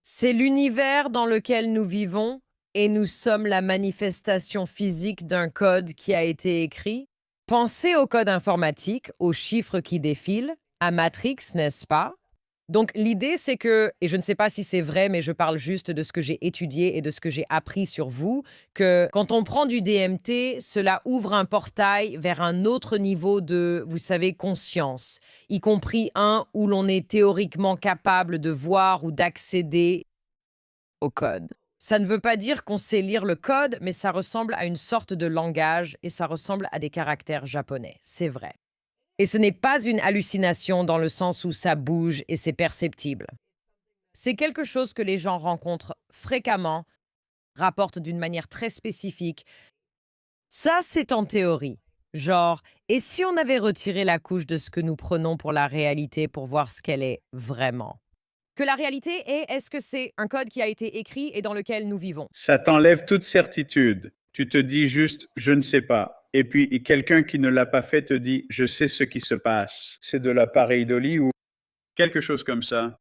B: C'est l'univers dans lequel nous vivons et nous sommes la manifestation physique d'un code qui a été écrit. Pensez au code informatique, aux chiffres qui défilent, à Matrix, n'est-ce pas? Donc l'idée c'est que, et je ne sais pas si c'est vrai, mais je parle juste de ce que j'ai étudié et de ce que j'ai appris sur vous, que quand on prend du DMT, cela ouvre un portail vers un autre niveau de, vous savez, conscience, y compris un où l'on est théoriquement capable de voir ou d'accéder au code. Ça ne veut pas dire qu'on sait lire le code, mais ça ressemble à une sorte de langage et ça ressemble à des caractères japonais, c'est vrai. Et ce n'est pas une hallucination dans le sens où ça bouge et c'est perceptible. C'est quelque chose que les gens rencontrent fréquemment, rapportent d'une manière très spécifique. Ça, c'est en théorie. Genre, et si on avait retiré la couche de ce que nous prenons pour la réalité pour voir ce qu'elle est vraiment? Que la réalité est-ce que c'est un code qui a été écrit et dans lequel nous vivons?
A: Ça t'enlève toute certitude. Tu te dis juste « je ne sais pas ». Et puis quelqu'un qui ne l'a pas fait te dit « je sais ce qui se passe ». C'est de la pareidolie ou quelque chose comme ça.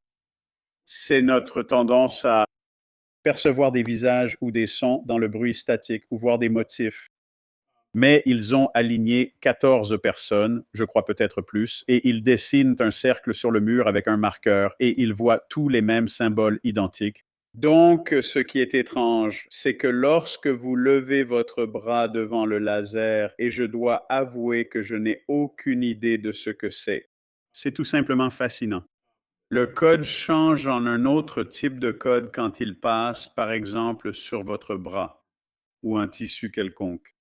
A: C'est notre tendance à percevoir des visages ou des sons dans le bruit statique ou voir des motifs. Mais ils ont aligné 14 personnes, je crois peut-être plus, et ils dessinent un cercle sur le mur avec un marqueur et ils voient tous les mêmes symboles identiques. Donc, ce qui est étrange, c'est que lorsque vous levez votre bras devant le laser, et je dois avouer que je n'ai aucune idée de ce que c'est tout simplement fascinant. Le code change en un autre type de code quand il passe, par exemple, sur votre bras ou un tissu quelconque.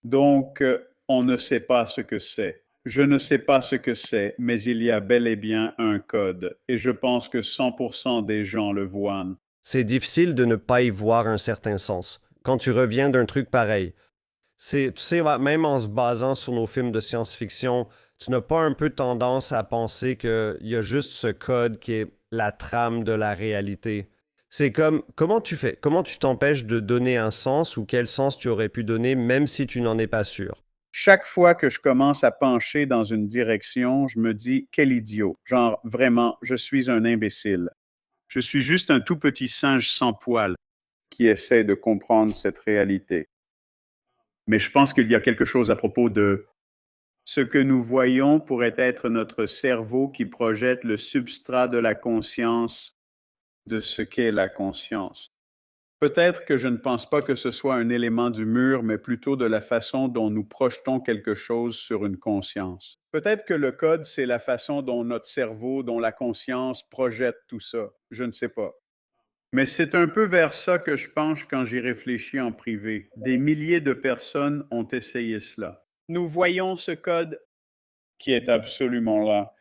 A: Donc, on ne sait pas ce que c'est. Je ne sais pas ce que c'est, mais il y a bel et bien un code, et je pense que 100% des gens le voient.
C: C'est difficile de ne pas y voir un certain sens quand tu reviens d'un truc pareil. Tu sais, même en se basant sur nos films de science-fiction, tu n'as pas un peu tendance à penser qu'il y a juste ce code qui est la trame de la réalité. C'est comme, comment tu fais? Comment tu t'empêches de donner un sens ou quel sens tu aurais pu donner même si tu n'en es pas sûr?
A: Chaque fois que je commence à pencher dans une direction, je me dis « quel idiot ». Genre, vraiment, je suis un imbécile. Je suis juste un tout petit singe sans poils qui essaie de comprendre cette réalité. Mais je pense qu'il y a quelque chose à propos de ce que nous voyons pourrait être notre cerveau qui projette le substrat de la conscience de ce qu'est la conscience. Peut-être que je ne pense pas que ce soit un élément du mur, mais plutôt de la façon dont nous projetons quelque chose sur une conscience. Peut-être que le code, c'est la façon dont notre cerveau, dont la conscience projette tout ça. Je ne sais pas. Mais c'est un peu vers ça que je penche quand j'y réfléchis en privé. Des milliers de personnes ont essayé cela. Nous voyons ce code qui est absolument là.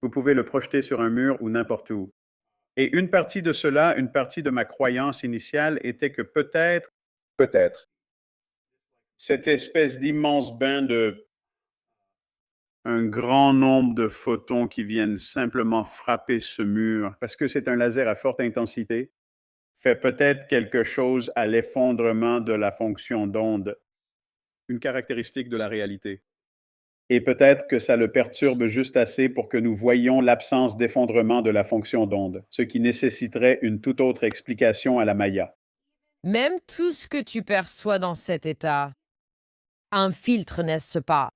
A: Vous pouvez le projeter sur un mur ou n'importe où. Et une partie de cela, une partie de ma croyance initiale était que peut-être, cette espèce d'immense bain de un grand nombre de photons qui viennent simplement frapper ce mur, parce que c'est un laser à forte intensité, fait peut-être quelque chose à l'effondrement de la fonction d'onde, une caractéristique de la réalité. Et peut-être que ça le perturbe juste assez pour que nous voyions l'absence d'effondrement de la fonction d'onde, ce qui nécessiterait une toute autre explication à la Maya.
B: Même tout ce que tu perçois dans cet état, un filtre, n'est-ce pas?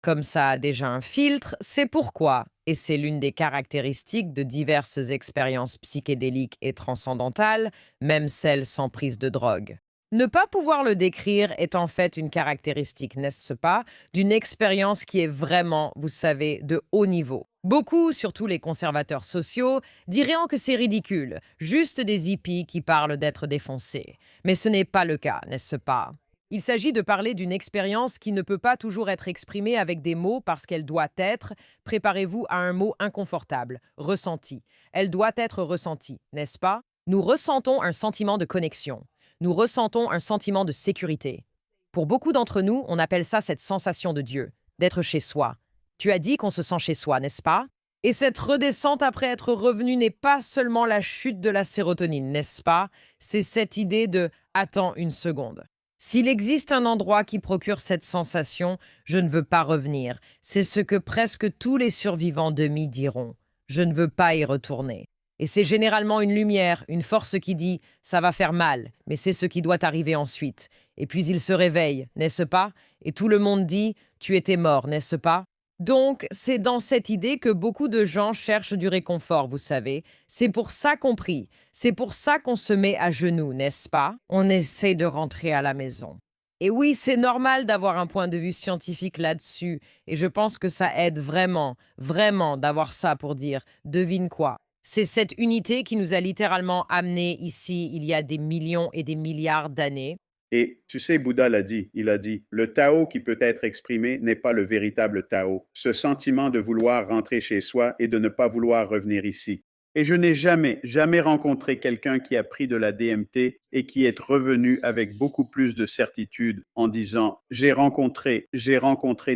B: Comme ça a déjà un filtre, c'est pourquoi, et c'est l'une des caractéristiques de diverses expériences psychédéliques et transcendantales, même celles sans prise de drogue. Ne pas pouvoir le décrire est en fait une caractéristique, n'est-ce pas, d'une expérience qui est vraiment, vous savez, de haut niveau. Beaucoup, surtout les conservateurs sociaux, diraient que c'est ridicule, juste des hippies qui parlent d'être défoncés. Mais ce n'est pas le cas, n'est-ce pas? Il s'agit de parler d'une expérience qui ne peut pas toujours être exprimée avec des mots parce qu'elle doit être, préparez-vous à un mot inconfortable, ressenti. Elle doit être ressentie, n'est-ce pas? Nous ressentons un sentiment de connexion. Nous ressentons un sentiment de sécurité. Pour beaucoup d'entre nous, on appelle ça cette sensation de Dieu, d'être chez soi. Tu as dit qu'on se sent chez soi, n'est-ce pas? Et cette redescente après être revenu n'est pas seulement la chute de la sérotonine, n'est-ce pas? C'est cette idée de « attends une seconde ». S'il existe un endroit qui procure cette sensation, je ne veux pas revenir. C'est ce que presque tous les survivants de Mi diront. Je ne veux pas y retourner. Et c'est généralement une lumière, une force qui dit « ça va faire mal, mais c'est ce qui doit arriver ensuite ». Et puis il se réveille, n'est-ce pas? Et tout le monde dit « tu étais mort, n'est-ce pas ?» Donc, c'est dans cette idée que beaucoup de gens cherchent du réconfort, vous savez. C'est pour ça qu'on prie. C'est pour ça qu'on se met à genoux, n'est-ce pas? On essaie de rentrer à la maison. Et oui, c'est normal d'avoir un point de vue scientifique là-dessus. Et je pense que ça aide vraiment, vraiment d'avoir ça pour dire « devine quoi ?» C'est cette unité qui nous a littéralement amenés ici il y a des millions et des milliards d'années.
A: Et tu sais, Bouddha l'a dit, il a dit, le Tao qui peut être exprimé n'est pas le véritable Tao. Ce sentiment de vouloir rentrer chez soi et de ne pas vouloir revenir ici. Et je n'ai jamais rencontré quelqu'un qui a pris de la DMT et qui est revenu avec beaucoup plus de certitude en disant « j'ai rencontré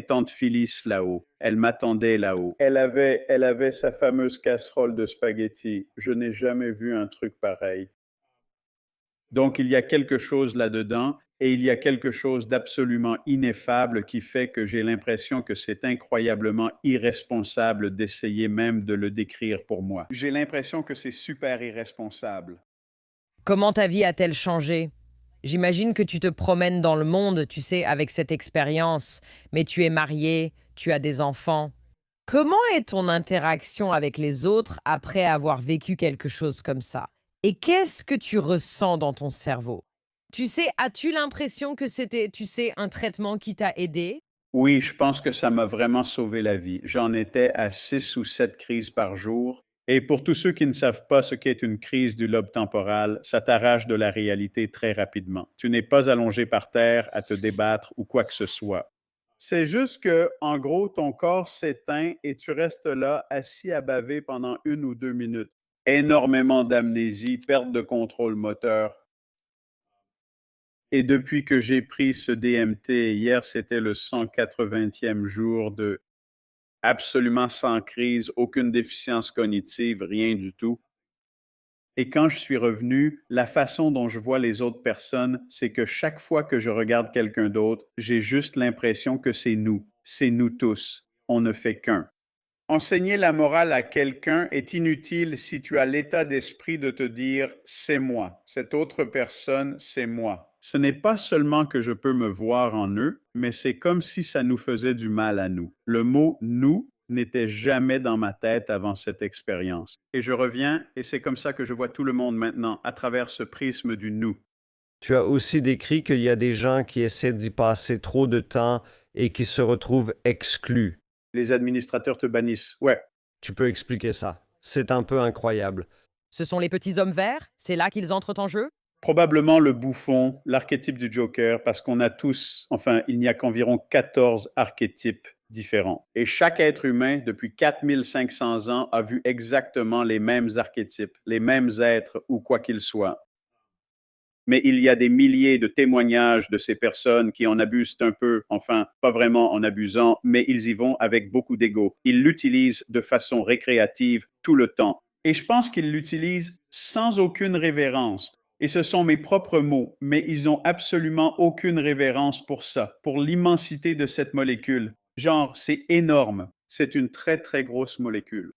A: tante Phyllis là-haut. Elle m'attendait là-haut. Elle avait sa fameuse casserole de spaghettis. Je n'ai jamais vu un truc pareil. » Donc, il y a quelque chose là-dedans et il y a quelque chose d'absolument ineffable qui fait que j'ai l'impression que c'est incroyablement irresponsable d'essayer même de le décrire pour moi. J'ai l'impression que c'est super irresponsable.
B: Comment ta vie a-t-elle changé? J'imagine que tu te promènes dans le monde, tu sais, avec cette expérience, mais tu es marié, tu as des enfants. Comment est ton interaction avec les autres après avoir vécu quelque chose comme ça? Et qu'est-ce que tu ressens dans ton cerveau? Tu sais, as-tu l'impression que c'était, tu sais, un traitement qui t'a aidé?
A: Oui, je pense que ça m'a vraiment sauvé la vie. J'en étais à 6 ou 7 crises par jour. Et pour tous ceux qui ne savent pas ce qu'est une crise du lobe temporal, ça t'arrache de la réalité très rapidement. Tu n'es pas allongé par terre à te débattre ou quoi que ce soit. C'est juste que, en gros, ton corps s'éteint et tu restes là, assis à baver pendant 1 ou 2 minutes. Énormément d'amnésie, perte de contrôle moteur. Et depuis que j'ai pris ce DMT, hier c'était le 180e jour de absolument sans crise, aucune déficience cognitive, rien du tout. Et quand je suis revenu, la façon dont je vois les autres personnes, c'est que chaque fois que je regarde quelqu'un d'autre, j'ai juste l'impression que c'est nous tous, on ne fait qu'un. Enseigner la morale à quelqu'un est inutile si tu as l'état d'esprit de te dire « c'est moi, cette autre personne, c'est moi ». Ce n'est pas seulement que je peux me voir en eux, mais c'est comme si ça nous faisait du mal à nous. Le mot « nous » n'était jamais dans ma tête avant cette expérience. Et je reviens, et c'est comme ça que je vois tout le monde maintenant, à travers ce prisme du « nous ».
C: Tu as aussi décrit qu'il y a des gens qui essaient d'y passer trop de temps et qui se retrouvent exclus.
A: Les administrateurs te bannissent. Ouais.
C: Tu peux expliquer ça? C'est un peu incroyable.
B: Ce sont les petits hommes verts? C'est là qu'ils entrent en jeu?
A: Probablement le bouffon, l'archétype du Joker, parce qu'on a tous, enfin, il n'y a qu'environ 14 archétypes différents. Et chaque être humain, depuis 4500 ans, a vu exactement les mêmes archétypes, les mêmes êtres ou quoi qu'ils soient. Mais il y a des milliers de témoignages de ces personnes qui en abusent un peu, enfin, pas vraiment en abusant, mais ils y vont avec beaucoup d'ego. Ils l'utilisent de façon récréative tout le temps. Et je pense qu'ils l'utilisent sans aucune révérence. Et ce sont mes propres mots, mais ils n'ont absolument aucune révérence pour ça, pour l'immensité de cette molécule. Genre, c'est énorme. C'est une très, très grosse molécule.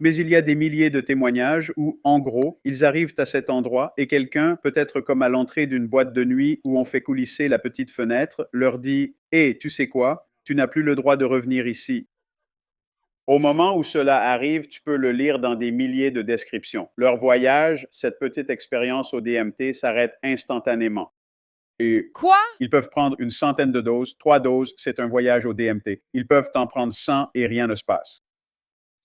A: Mais il y a des milliers de témoignages où, en gros, ils arrivent à cet endroit et quelqu'un, peut-être comme à l'entrée d'une boîte de nuit où on fait coulisser la petite fenêtre, leur dit « Hé, tu sais quoi? Tu n'as plus le droit de revenir ici. » Au moment où cela arrive, tu peux le lire dans des milliers de descriptions. Leur voyage, cette petite expérience au DMT, s'arrête instantanément. Et
B: Quoi?
A: ils peuvent prendre une centaine de doses, 3 doses, c'est un voyage au DMT. Ils peuvent en prendre 100 et rien ne se passe.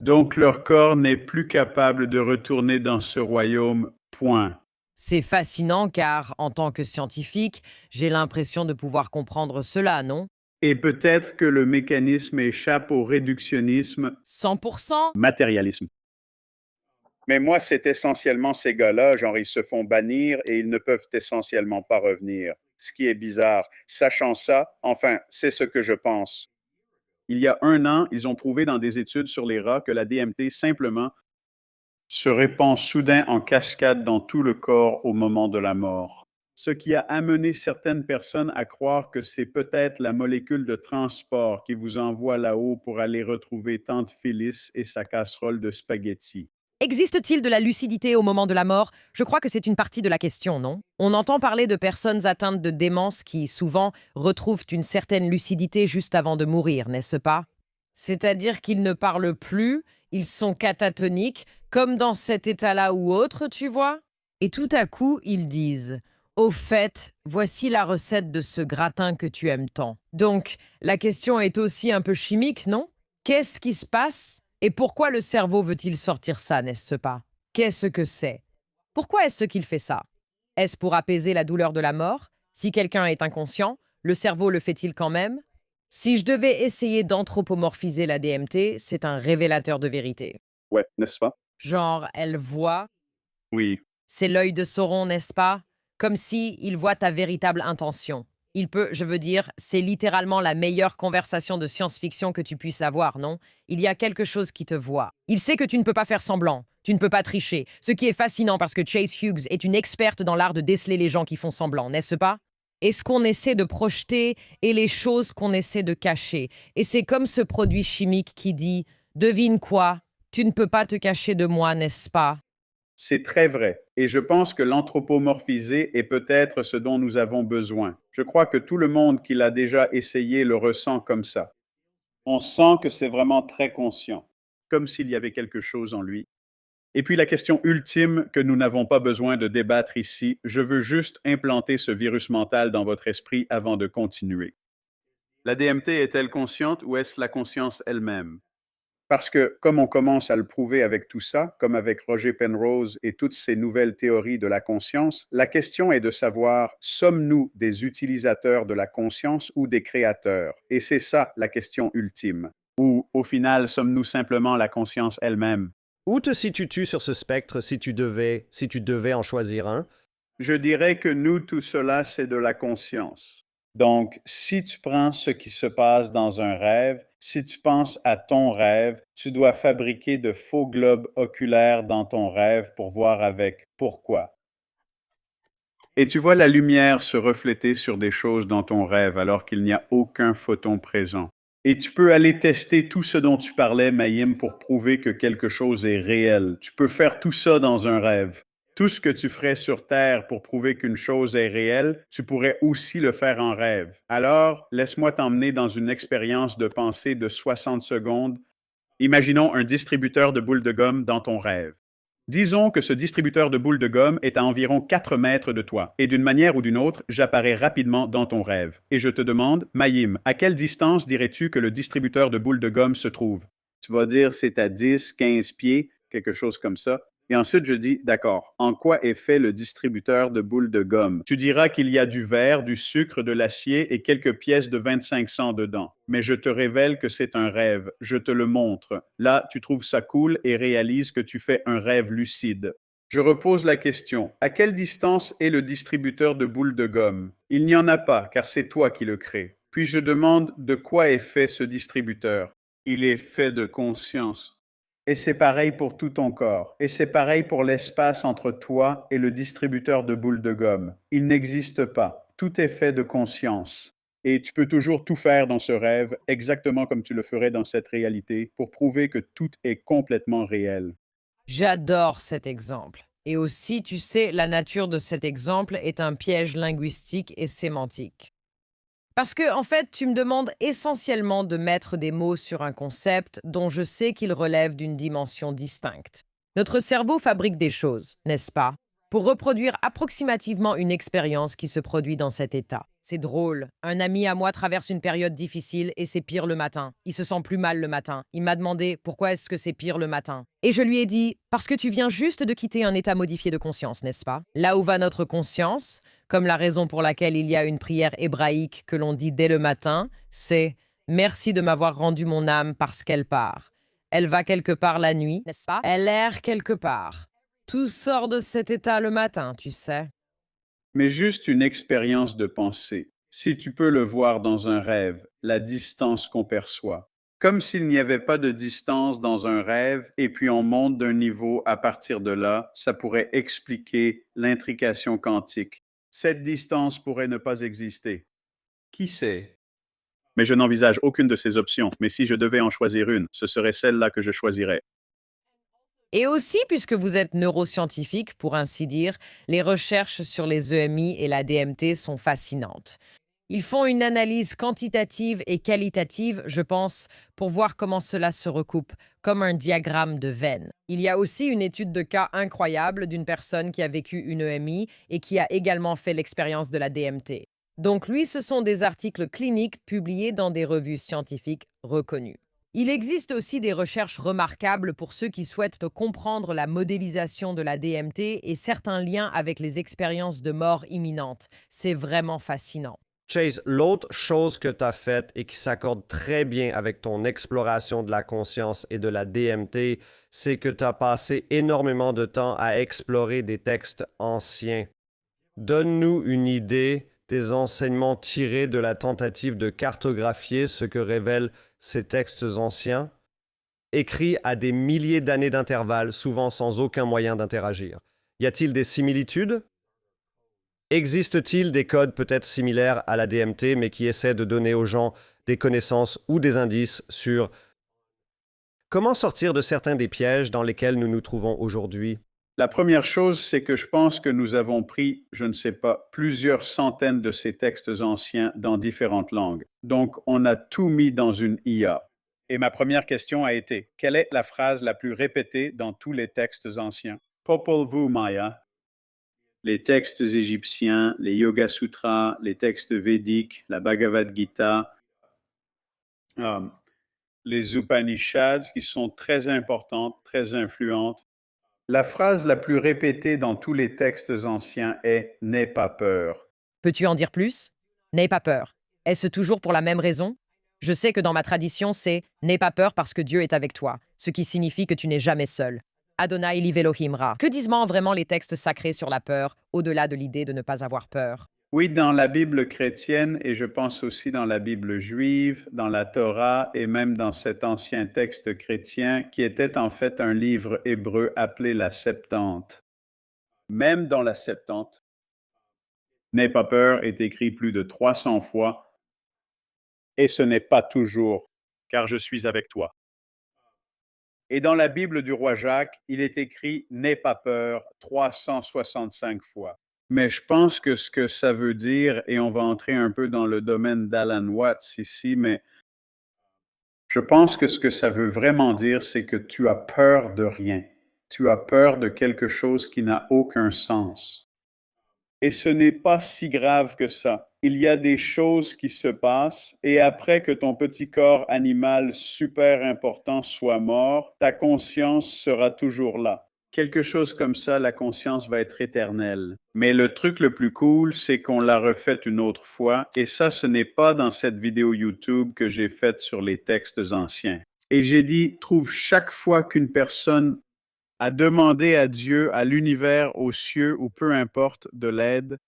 A: Donc leur corps n'est plus capable de retourner dans ce royaume, point.
B: C'est fascinant car, en tant que scientifique, j'ai l'impression de pouvoir comprendre cela, non?
A: Et peut-être que le mécanisme échappe au réductionnisme,
B: 100%?
A: matérialisme. Mais moi, c'est essentiellement ces gars-là, genre ils se font bannir et ils ne peuvent essentiellement pas revenir. Ce qui est bizarre. Sachant ça, enfin, c'est ce que je pense.
E: Il y a 1 an, ils ont prouvé dans des études sur les rats que la DMT simplement
A: Se répand soudain en cascade dans tout le corps au moment de la mort.
E: ce qui a amené certaines personnes à croire que c'est peut-être la molécule de transport qui vous envoie là-haut pour aller retrouver Tante Phyllis et sa casserole de spaghettis.
B: Existe-t-il de la lucidité au moment de la mort? Je crois que c'est une partie de la question, non? On entend parler de personnes atteintes de démence qui, souvent, retrouvent une certaine lucidité juste avant de mourir, n'est-ce pas? C'est-à-dire qu'ils ne parlent plus, ils sont catatoniques, comme dans cet état-là ou autre, tu vois? Et tout à coup, ils disent: au fait, voici la recette de ce gratin que tu aimes tant. Donc, la question est aussi un peu chimique, non? Qu'est-ce qui se passe? Et pourquoi le cerveau veut-il sortir ça, n'est-ce pas? Qu'est-ce que c'est? Pourquoi est-ce qu'il fait ça? Est-ce pour apaiser la douleur de la mort? Si quelqu'un est inconscient, le cerveau le fait-il quand même? Si je devais essayer d'anthropomorphiser la DMT, c'est un révélateur de vérité.
E: Ouais, n'est-ce pas?
B: Genre, elle voit,
E: Oui.
B: c'est l'œil de Sauron, n'est-ce pas? Comme si il voit ta véritable intention. Il peut, je veux dire, c'est littéralement la meilleure conversation de science-fiction que tu puisses avoir, non? Il y a quelque chose qui te voit. Il sait que tu ne peux pas faire semblant, tu ne peux pas tricher. Ce qui est fascinant parce que Chase Hughes est une experte dans l'art de déceler les gens qui font semblant, n'est-ce pas? Et ce qu'on essaie de projeter et les choses qu'on essaie de cacher. Et c'est comme ce produit chimique qui dit: devine quoi? Tu ne peux pas te cacher de moi, n'est-ce pas?
A: C'est très vrai, et je pense que l'anthropomorphiser est peut-être ce dont nous avons besoin. Je crois que tout le monde qui l'a déjà essayé le ressent comme ça. On sent que c'est vraiment très conscient.
E: Comme s'il y avait quelque chose en lui. Et puis la question ultime que nous n'avons pas besoin de débattre ici, je veux juste implanter ce virus mental dans votre esprit avant de continuer. La DMT est-elle consciente ou est-ce la conscience elle-même?
A: Parce que, comme on commence à le prouver avec tout ça, comme avec Roger Penrose et toutes ces nouvelles théories de la conscience, la question est de savoir, sommes-nous des utilisateurs de la conscience ou des créateurs? Et c'est ça la question ultime.
E: Ou, au final, sommes-nous simplement la conscience elle-même?
C: Où te situes-tu sur ce spectre si tu devais en choisir un?
A: Je dirais que nous, tout cela, c'est de la conscience. Donc, si tu prends ce qui se passe dans un rêve, si tu penses à ton rêve, tu dois fabriquer de faux globes oculaires dans ton rêve pour voir avec pourquoi. Et tu vois la lumière se refléter sur des choses dans ton rêve alors qu'il n'y a aucun photon présent. Et tu peux aller tester tout ce dont tu parlais, Mayim, pour prouver que quelque chose est réel. Tu peux faire tout ça dans un rêve. Tout ce que tu ferais sur Terre pour prouver qu'une chose est réelle, tu pourrais aussi le faire en rêve. Alors, laisse-moi t'emmener dans une expérience de pensée de 60 secondes. Imaginons un distributeur de boules de gomme dans ton rêve. Disons que ce distributeur de boules de gomme est à environ 4 mètres de toi, et d'une manière ou d'une autre, j'apparais rapidement dans ton rêve. Et je te demande, Mayim, à quelle distance dirais-tu que le distributeur de boules de gomme se trouve? Tu vas dire c'est à 10, 15 pieds, quelque chose comme ça. Et ensuite, je dis, d'accord, en quoi est fait le distributeur de boules de gomme? Tu diras qu'il y a du verre, du sucre, de l'acier et quelques pièces de 25 cents dedans. Mais je te révèle que c'est un rêve. Je te le montre. Là, tu trouves ça cool et réalises que tu fais un rêve lucide. Je repose la question. À quelle distance est le distributeur de boules de gomme? Il n'y en a pas, car c'est toi qui le crée. Puis je demande de quoi est fait ce distributeur. Il est fait de conscience. Et c'est pareil pour tout ton corps. Et c'est pareil pour l'espace entre toi et le distributeur de boules de gomme. Il n'existe pas. Tout est fait de conscience.
E: Et tu peux toujours tout faire dans ce rêve, exactement comme tu le ferais dans cette réalité, pour prouver que tout est complètement réel.
B: J'adore cet exemple. Et aussi, tu sais, la nature de cet exemple est un piège linguistique et sémantique. Parce que, en fait, tu me demandes essentiellement de mettre des mots sur un concept dont je sais qu'il relève d'une dimension distincte. Notre cerveau fabrique des choses, n'est-ce pas, pour reproduire approximativement une expérience qui se produit dans cet état. C'est drôle. Un ami à moi traverse une période difficile et c'est pire le matin. Il se sent plus mal le matin. Il m'a demandé pourquoi est-ce que c'est pire le matin. Et je lui ai dit, parce que tu viens juste de quitter un état modifié de conscience, n'est-ce pas? Là où va notre conscience, comme la raison pour laquelle il y a une prière hébraïque que l'on dit dès le matin, c'est « Merci de m'avoir rendu mon âme parce qu'elle part ». Elle va quelque part la nuit, n'est-ce pas? Elle erre quelque part. Tout sort de cet état le matin, tu sais.
A: Mais juste une expérience de pensée. Si tu peux le voir dans un rêve, la distance qu'on perçoit. Comme s'il n'y avait pas de distance dans un rêve, et puis on monte d'un niveau à partir de là, ça pourrait expliquer l'intrication quantique. Cette distance pourrait ne pas exister. Qui sait? Mais je n'envisage aucune de ces options, mais si je devais en choisir une, ce serait celle-là que je choisirais.
B: Et aussi, puisque vous êtes neuroscientifique, pour ainsi dire, les recherches sur les EMI et la DMT sont fascinantes. Ils font une analyse quantitative et qualitative, je pense, pour voir comment cela se recoupe, comme un diagramme de veine. Il y a aussi une étude de cas incroyable d'une personne qui a vécu une EMI et qui a également fait l'expérience de la DMT. Donc lui, ce sont des articles cliniques publiés dans des revues scientifiques reconnues. Il existe aussi des recherches remarquables pour ceux qui souhaitent comprendre la modélisation de la DMT et certains liens avec les expériences de mort imminente. C'est vraiment fascinant.
C: Chase, l'autre chose que tu as faite et qui s'accorde très bien avec ton exploration de la conscience et de la DMT, c'est que tu as passé énormément de temps à explorer des textes anciens. Donne-nous une idée des enseignements tirés de la tentative de cartographier ce que révèlent ces textes anciens, écrits à des milliers d'années d'intervalle, souvent sans aucun moyen d'interagir. Y a-t-il des similitudes? Existe-t-il des codes peut-être similaires à la DMT, mais qui essaient de donner aux gens des connaissances ou des indices sur comment sortir de certains des pièges dans lesquels nous nous trouvons aujourd'hui?
A: La première chose, c'est que je pense que nous avons pris, je ne sais pas, plusieurs centaines de ces textes anciens dans différentes langues. Donc, on a tout mis dans une IA. Et ma première question a été, quelle est la phrase la plus répétée dans tous les textes anciens? Popol Vuh Maya. Les textes égyptiens, les Yoga Sutras, les textes védiques, la Bhagavad Gita, les Upanishads qui sont très importantes, très influentes. La phrase la plus répétée dans tous les textes anciens est « N'aie pas peur ».
B: Peux-tu en dire plus? N'aie pas peur. Est-ce toujours pour la même raison? Je sais que dans ma tradition, c'est « N'aie pas peur parce que Dieu est avec toi », ce qui signifie que tu n'es jamais seul. Adonai Liv Elohim Ra. Que disent vraiment les textes sacrés sur la peur, au-delà de l'idée de ne pas avoir peur?
A: Oui, dans la Bible chrétienne, et je pense aussi dans la Bible juive, dans la Torah, et même dans cet ancien texte chrétien, qui était en fait un livre hébreu appelé la Septante. Même dans la Septante, « N'aie pas peur » est écrit plus de 300 fois, et ce n'est pas toujours « car je suis avec toi ». Et dans la Bible du roi Jacques, il est écrit « N'aie pas peur » 365 fois. Mais je pense que ce que ça veut dire, et on va entrer un peu dans le domaine d'Alan Watts ici, mais je pense que ce que ça veut vraiment dire, c'est que tu as peur de rien. Tu as peur de quelque chose qui n'a aucun sens. Et ce n'est pas si grave que ça. Il y a des choses qui se passent et après que ton petit corps animal super important soit mort, ta conscience sera toujours là. Quelque chose comme ça, la conscience va être éternelle. Mais le truc le plus cool, c'est qu'on l'a refait une autre fois et ça, ce n'est pas dans cette vidéo YouTube que j'ai faite sur les textes anciens. Et j'ai dit, trouve chaque fois qu'une personne a demandé à Dieu, à l'univers, aux cieux ou peu importe de l'aide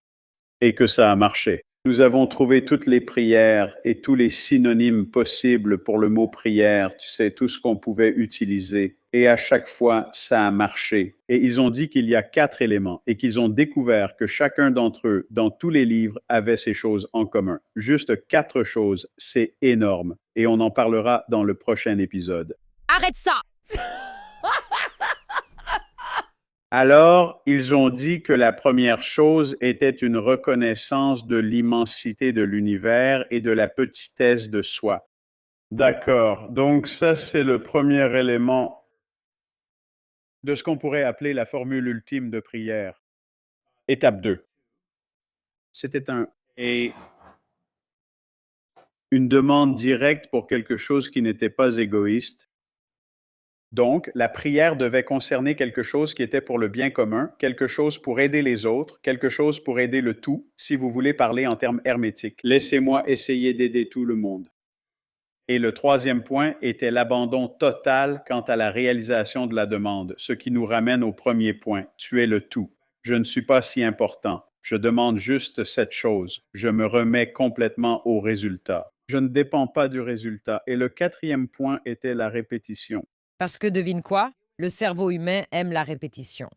A: et que ça a marché. Nous avons trouvé toutes les prières et tous les synonymes possibles pour le mot prière, tu sais, tout ce qu'on pouvait utiliser. Et à chaque fois, ça a marché. Et ils ont dit qu'il y a 4 éléments et qu'ils ont découvert que chacun d'entre eux, dans tous les livres, avait ces choses en commun. Juste 4 choses, c'est énorme. Et on en parlera dans le prochain épisode.
B: Arrête ça!
A: Alors, ils ont dit que la première chose était une reconnaissance de l'immensité de l'univers et de la petitesse de soi. D'accord, donc ça c'est le premier élément de ce qu'on pourrait appeler la formule ultime de prière. Étape 2. C'était une demande directe pour quelque chose qui n'était pas égoïste. Donc, la prière devait concerner quelque chose qui était pour le bien commun, quelque chose pour aider les autres, quelque chose pour aider le tout, si vous voulez parler en termes hermétiques. Laissez-moi essayer d'aider tout le monde. Et le troisième point était l'abandon total quant à la réalisation de la demande, ce qui nous ramène au premier point. Tu es le tout. Je ne suis pas si important. Je demande juste cette chose. Je me remets complètement au résultat. Je ne dépends pas du résultat. Et le quatrième point était la répétition.
B: Parce que devine quoi? Le cerveau humain aime la répétition.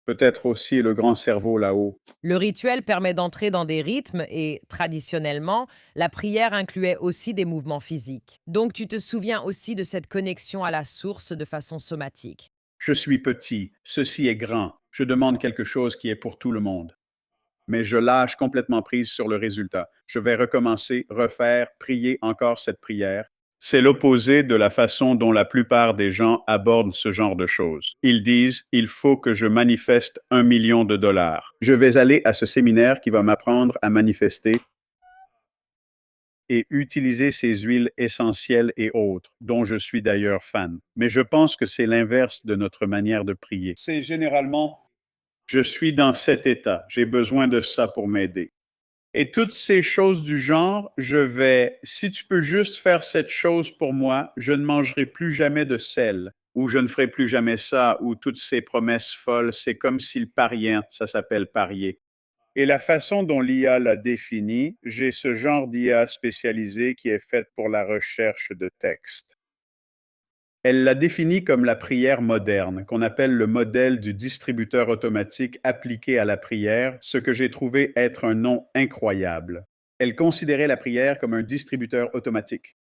A: Peut-être aussi le grand cerveau là-haut.
B: Le rituel permet d'entrer dans des rythmes et, traditionnellement, la prière incluait aussi des mouvements physiques. Donc tu te souviens aussi de cette connexion à la source de façon somatique.
A: Je suis petit, ceci est grand. Je demande quelque chose qui est pour tout le monde. Mais je lâche complètement prise sur le résultat. Je vais recommencer, refaire, prier encore cette prière. C'est l'opposé de la façon dont la plupart des gens abordent ce genre de choses. Ils disent, il faut que je manifeste 1 million de dollars. Je vais aller à ce séminaire qui va m'apprendre à manifester et utiliser ces huiles essentielles et autres, dont je suis d'ailleurs fan. Mais je pense que c'est l'inverse de notre manière de prier. C'est généralement, je suis dans cet état, j'ai besoin de ça pour m'aider. Et toutes ces choses du genre, si tu peux juste faire cette chose pour moi, je ne mangerai plus jamais de sel, ou je ne ferai plus jamais ça, ou toutes ces promesses folles, c'est comme s'il pariait, ça s'appelle parier. Et la façon dont l'IA l'a défini, j'ai ce genre d'IA spécialisée qui est faite pour la recherche de texte. Elle l'a défini comme la prière moderne, qu'on appelle le modèle du distributeur automatique appliqué à la prière, ce que j'ai trouvé être un nom incroyable. Elle considérait la prière comme un distributeur automatique.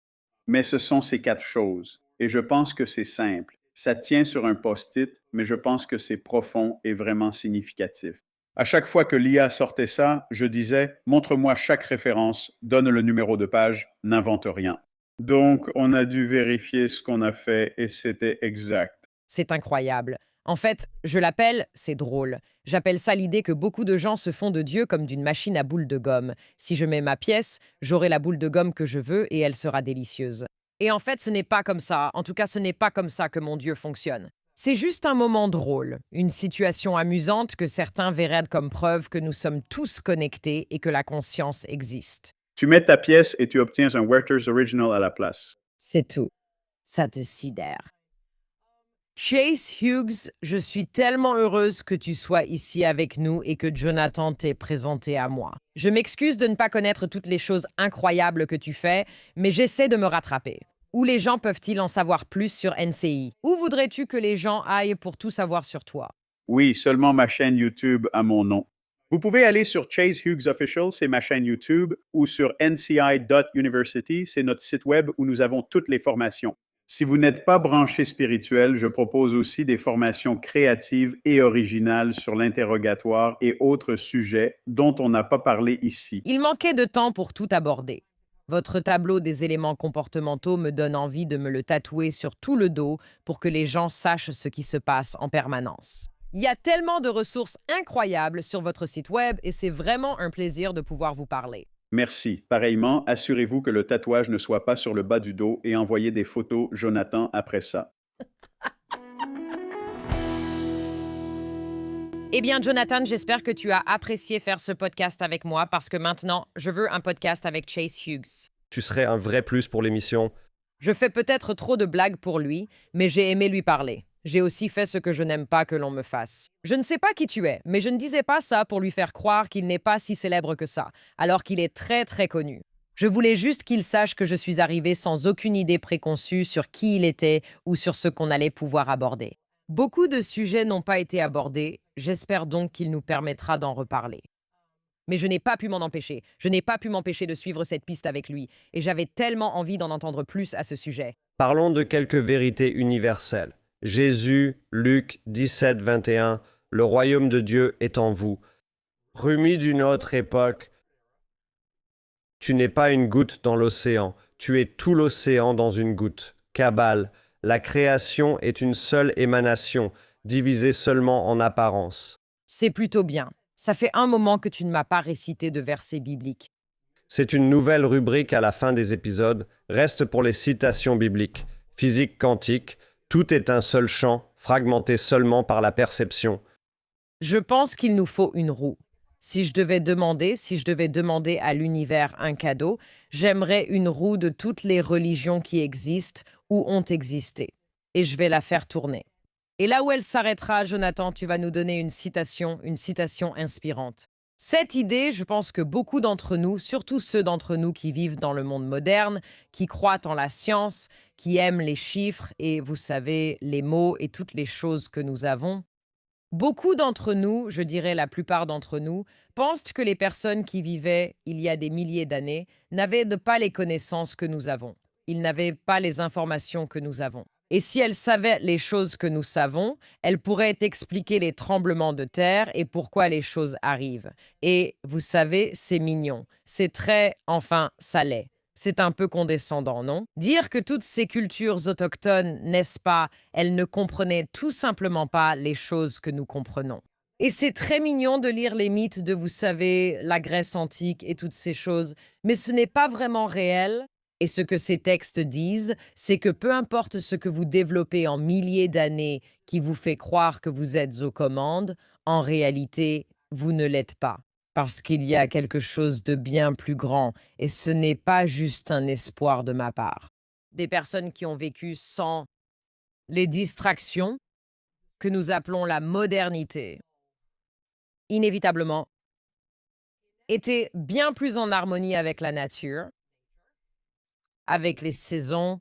A: Mais ce sont ces 4 choses, et je pense que c'est simple. Ça tient sur un post-it, mais je pense que c'est profond et vraiment significatif. À chaque fois que l'IA sortait ça, je disais « Montre-moi chaque référence, donne le numéro de page, n'invente rien ». Donc, on a dû vérifier ce qu'on a fait et c'était exact.
B: C'est incroyable. En fait, je l'appelle, c'est drôle. J'appelle ça l'idée que beaucoup de gens se font de Dieu comme d'une machine à boules de gomme. Si je mets ma pièce, j'aurai la boule de gomme que je veux et elle sera délicieuse. Et en fait, ce n'est pas comme ça. En tout cas, ce n'est pas comme ça que mon Dieu fonctionne. C'est juste un moment drôle, une situation amusante que certains verraient comme preuve que nous sommes tous connectés et que la conscience existe.
A: Tu mets ta pièce et tu obtiens un Werther's Original à la place.
B: C'est tout. Ça te sidère. Chase Hughes, je suis tellement heureuse que tu sois ici avec nous et que Jonathan t'ait présenté à moi. Je m'excuse de ne pas connaître toutes les choses incroyables que tu fais, mais j'essaie de me rattraper. Où les gens peuvent-ils en savoir plus sur NCI? Où voudrais-tu que les gens aillent pour tout savoir sur toi?
A: Oui, seulement ma chaîne YouTube a mon nom. Vous pouvez aller sur Chase Hughes Official, c'est ma chaîne YouTube, ou sur nci.university, c'est notre site web où nous avons toutes les formations. Si vous n'êtes pas branché spirituel, je propose aussi des formations créatives et originales sur l'interrogatoire et autres sujets dont on n'a pas parlé ici.
B: Il manquait de temps pour tout aborder. Votre tableau des éléments comportementaux me donne envie de me le tatouer sur tout le dos pour que les gens sachent ce qui se passe en permanence. Il y a tellement de ressources incroyables sur votre site web et c'est vraiment un plaisir de pouvoir vous parler.
A: Merci. Pareillement, assurez-vous que le tatouage ne soit pas sur le bas du dos et envoyez des photos, Jonathan, après ça.
B: Eh bien, Jonathan, j'espère que tu as apprécié faire ce podcast avec moi parce que maintenant, je veux un podcast avec Chase Hughes.
C: Tu serais un vrai plus pour l'émission.
B: Je fais peut-être trop de blagues pour lui, mais j'ai aimé lui parler. J'ai aussi fait ce que je n'aime pas que l'on me fasse. Je ne sais pas qui tu es, mais je ne disais pas ça pour lui faire croire qu'il n'est pas si célèbre que ça, alors qu'il est très très connu. Je voulais juste qu'il sache que je suis arrivée sans aucune idée préconçue sur qui il était ou sur ce qu'on allait pouvoir aborder. Beaucoup de sujets n'ont pas été abordés, j'espère donc qu'il nous permettra d'en reparler. Mais je n'ai pas pu m'en empêcher. Je n'ai pas pu m'empêcher de suivre cette piste avec lui, et j'avais tellement envie d'en entendre plus à ce sujet.
C: Parlons de quelques vérités universelles. Jésus, Luc 17, 21, le royaume de Dieu est en vous. Rumi d'une autre époque, tu n'es pas une goutte dans l'océan, tu es tout l'océan dans une goutte. Kabbale, la création est une seule émanation, divisée seulement en apparence.
B: C'est plutôt bien. Ça fait un moment que tu ne m'as pas récité de versets bibliques.
C: C'est une nouvelle rubrique à la fin des épisodes, reste pour les citations bibliques. Physique quantique, tout est un seul champ, fragmenté seulement par la perception.
B: Je pense qu'il nous faut une roue. Si je devais demander à l'univers un cadeau, j'aimerais une roue de toutes les religions qui existent ou ont existé. Et je vais la faire tourner. Et là où elle s'arrêtera, Jonathan, tu vas nous donner une citation inspirante. Cette idée, je pense que beaucoup d'entre nous, surtout ceux d'entre nous qui vivent dans le monde moderne, qui croient en la science, qui aiment les chiffres et, vous savez, les mots et toutes les choses que nous avons, beaucoup d'entre nous, je dirais la plupart d'entre nous, pensent que les personnes qui vivaient il y a des milliers d'années n'avaient pas les connaissances que nous avons. Ils n'avaient pas les informations que nous avons. Et si elles savaient les choses que nous savons, elles pourraient expliquer les tremblements de terre et pourquoi les choses arrivent. Et vous savez, c'est mignon. C'est ça l'est. C'est un peu condescendant, non? Dire que toutes ces cultures autochtones, n'est-ce pas, elles ne comprenaient tout simplement pas les choses que nous comprenons. Et c'est très mignon de lire les mythes de, vous savez, la Grèce antique et toutes ces choses, mais ce n'est pas vraiment réel. Et ce que ces textes disent, c'est que peu importe ce que vous développez en milliers d'années qui vous fait croire que vous êtes aux commandes, en réalité, vous ne l'êtes pas. Parce qu'il y a quelque chose de bien plus grand, et ce n'est pas juste un espoir de ma part. Des personnes qui ont vécu sans les distractions que nous appelons la modernité, inévitablement, étaient bien plus en harmonie avec la nature, avec les saisons,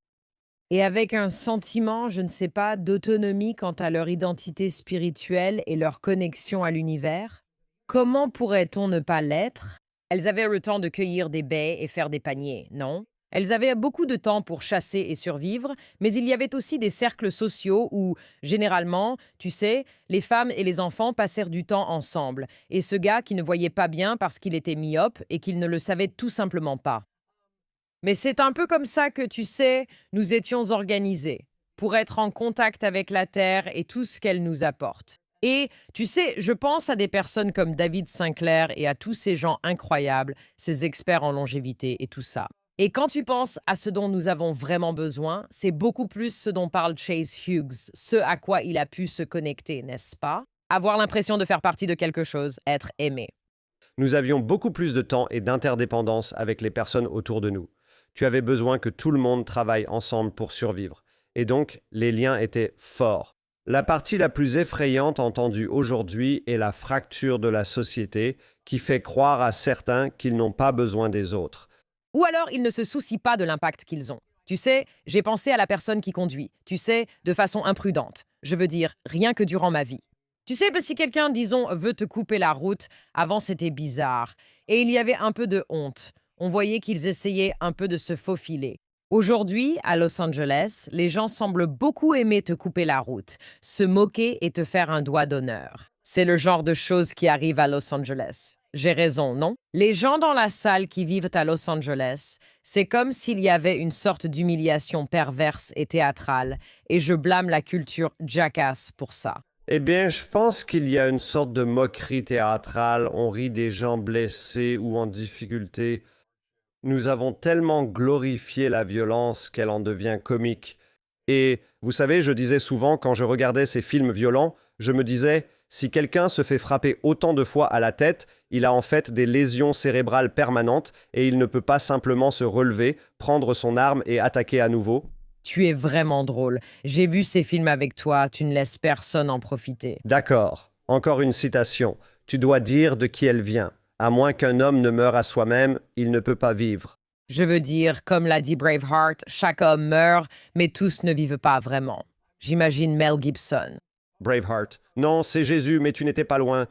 B: et avec un sentiment, je ne sais pas, d'autonomie quant à leur identité spirituelle et leur connexion à l'univers. Comment pourrait-on ne pas l'être? Elles avaient le temps de cueillir des baies et faire des paniers, non? Elles avaient beaucoup de temps pour chasser et survivre, mais il y avait aussi des cercles sociaux où, généralement, tu sais, les femmes et les enfants passèrent du temps ensemble, et ce gars qui ne voyait pas bien parce qu'il était myope et qu'il ne le savait tout simplement pas. Mais c'est un peu comme ça que, tu sais, nous étions organisés, pour être en contact avec la Terre et tout ce qu'elle nous apporte. Et, tu sais, je pense à des personnes comme David Sinclair et à tous ces gens incroyables, ces experts en longévité et tout ça. Et quand tu penses à ce dont nous avons vraiment besoin, c'est beaucoup plus ce dont parle Chase Hughes, ce à quoi il a pu se connecter, n'est-ce pas? Avoir l'impression de faire partie de quelque chose, être aimé.
C: Nous avions beaucoup plus de temps et d'interdépendance avec les personnes autour de nous. Tu avais besoin que tout le monde travaille ensemble pour survivre. Et donc, les liens étaient forts. La partie la plus effrayante entendue aujourd'hui est la fracture de la société qui fait croire à certains qu'ils n'ont pas besoin des autres.
B: Ou alors, ils ne se soucient pas de l'impact qu'ils ont. Tu sais, j'ai pensé à la personne qui conduit. Tu sais, de façon imprudente. Je veux dire, rien que durant ma vie. Tu sais, si quelqu'un, disons, veut te couper la route, avant c'était bizarre. Et il y avait un peu de honte. On voyait qu'ils essayaient un peu de se faufiler. Aujourd'hui, à Los Angeles, les gens semblent beaucoup aimer te couper la route, se moquer et te faire un doigt d'honneur. C'est le genre de choses qui arrivent à Los Angeles. J'ai raison, non? Les gens dans la salle qui vivent à Los Angeles, c'est comme s'il y avait une sorte d'humiliation perverse et théâtrale, et je blâme la culture jackass pour ça.
C: Eh bien, je pense qu'il y a une sorte de moquerie théâtrale. On rit des gens blessés ou en difficulté. Nous avons tellement glorifié la violence qu'elle en devient comique. Et vous savez, je disais souvent, quand je regardais ces films violents, je me disais, si quelqu'un se fait frapper autant de fois à la tête, il a en fait des lésions cérébrales permanentes et il ne peut pas simplement se relever, prendre son arme et attaquer à nouveau.
B: Tu es vraiment drôle. J'ai vu ces films avec toi, tu ne laisses personne en profiter.
C: D'accord. Encore une citation. Tu dois dire de qui elle vient. À moins qu'un homme ne meure à soi-même, il ne peut pas vivre.
B: Je veux dire, comme l'a dit Braveheart, chaque homme meurt, mais tous ne vivent pas vraiment. J'imagine Mel Gibson.
C: Braveheart. Non, c'est Jésus, mais tu n'étais pas loin.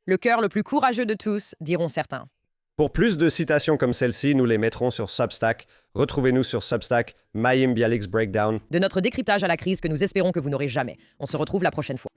B: Le cœur le plus courageux de tous, diront certains.
C: Pour plus de citations comme celle-ci, nous les mettrons sur Substack. Retrouvez-nous sur Substack, Mayim Bialik's Breakdown.
B: De notre décryptage à la crise que nous espérons que vous n'aurez jamais. On se retrouve la prochaine fois.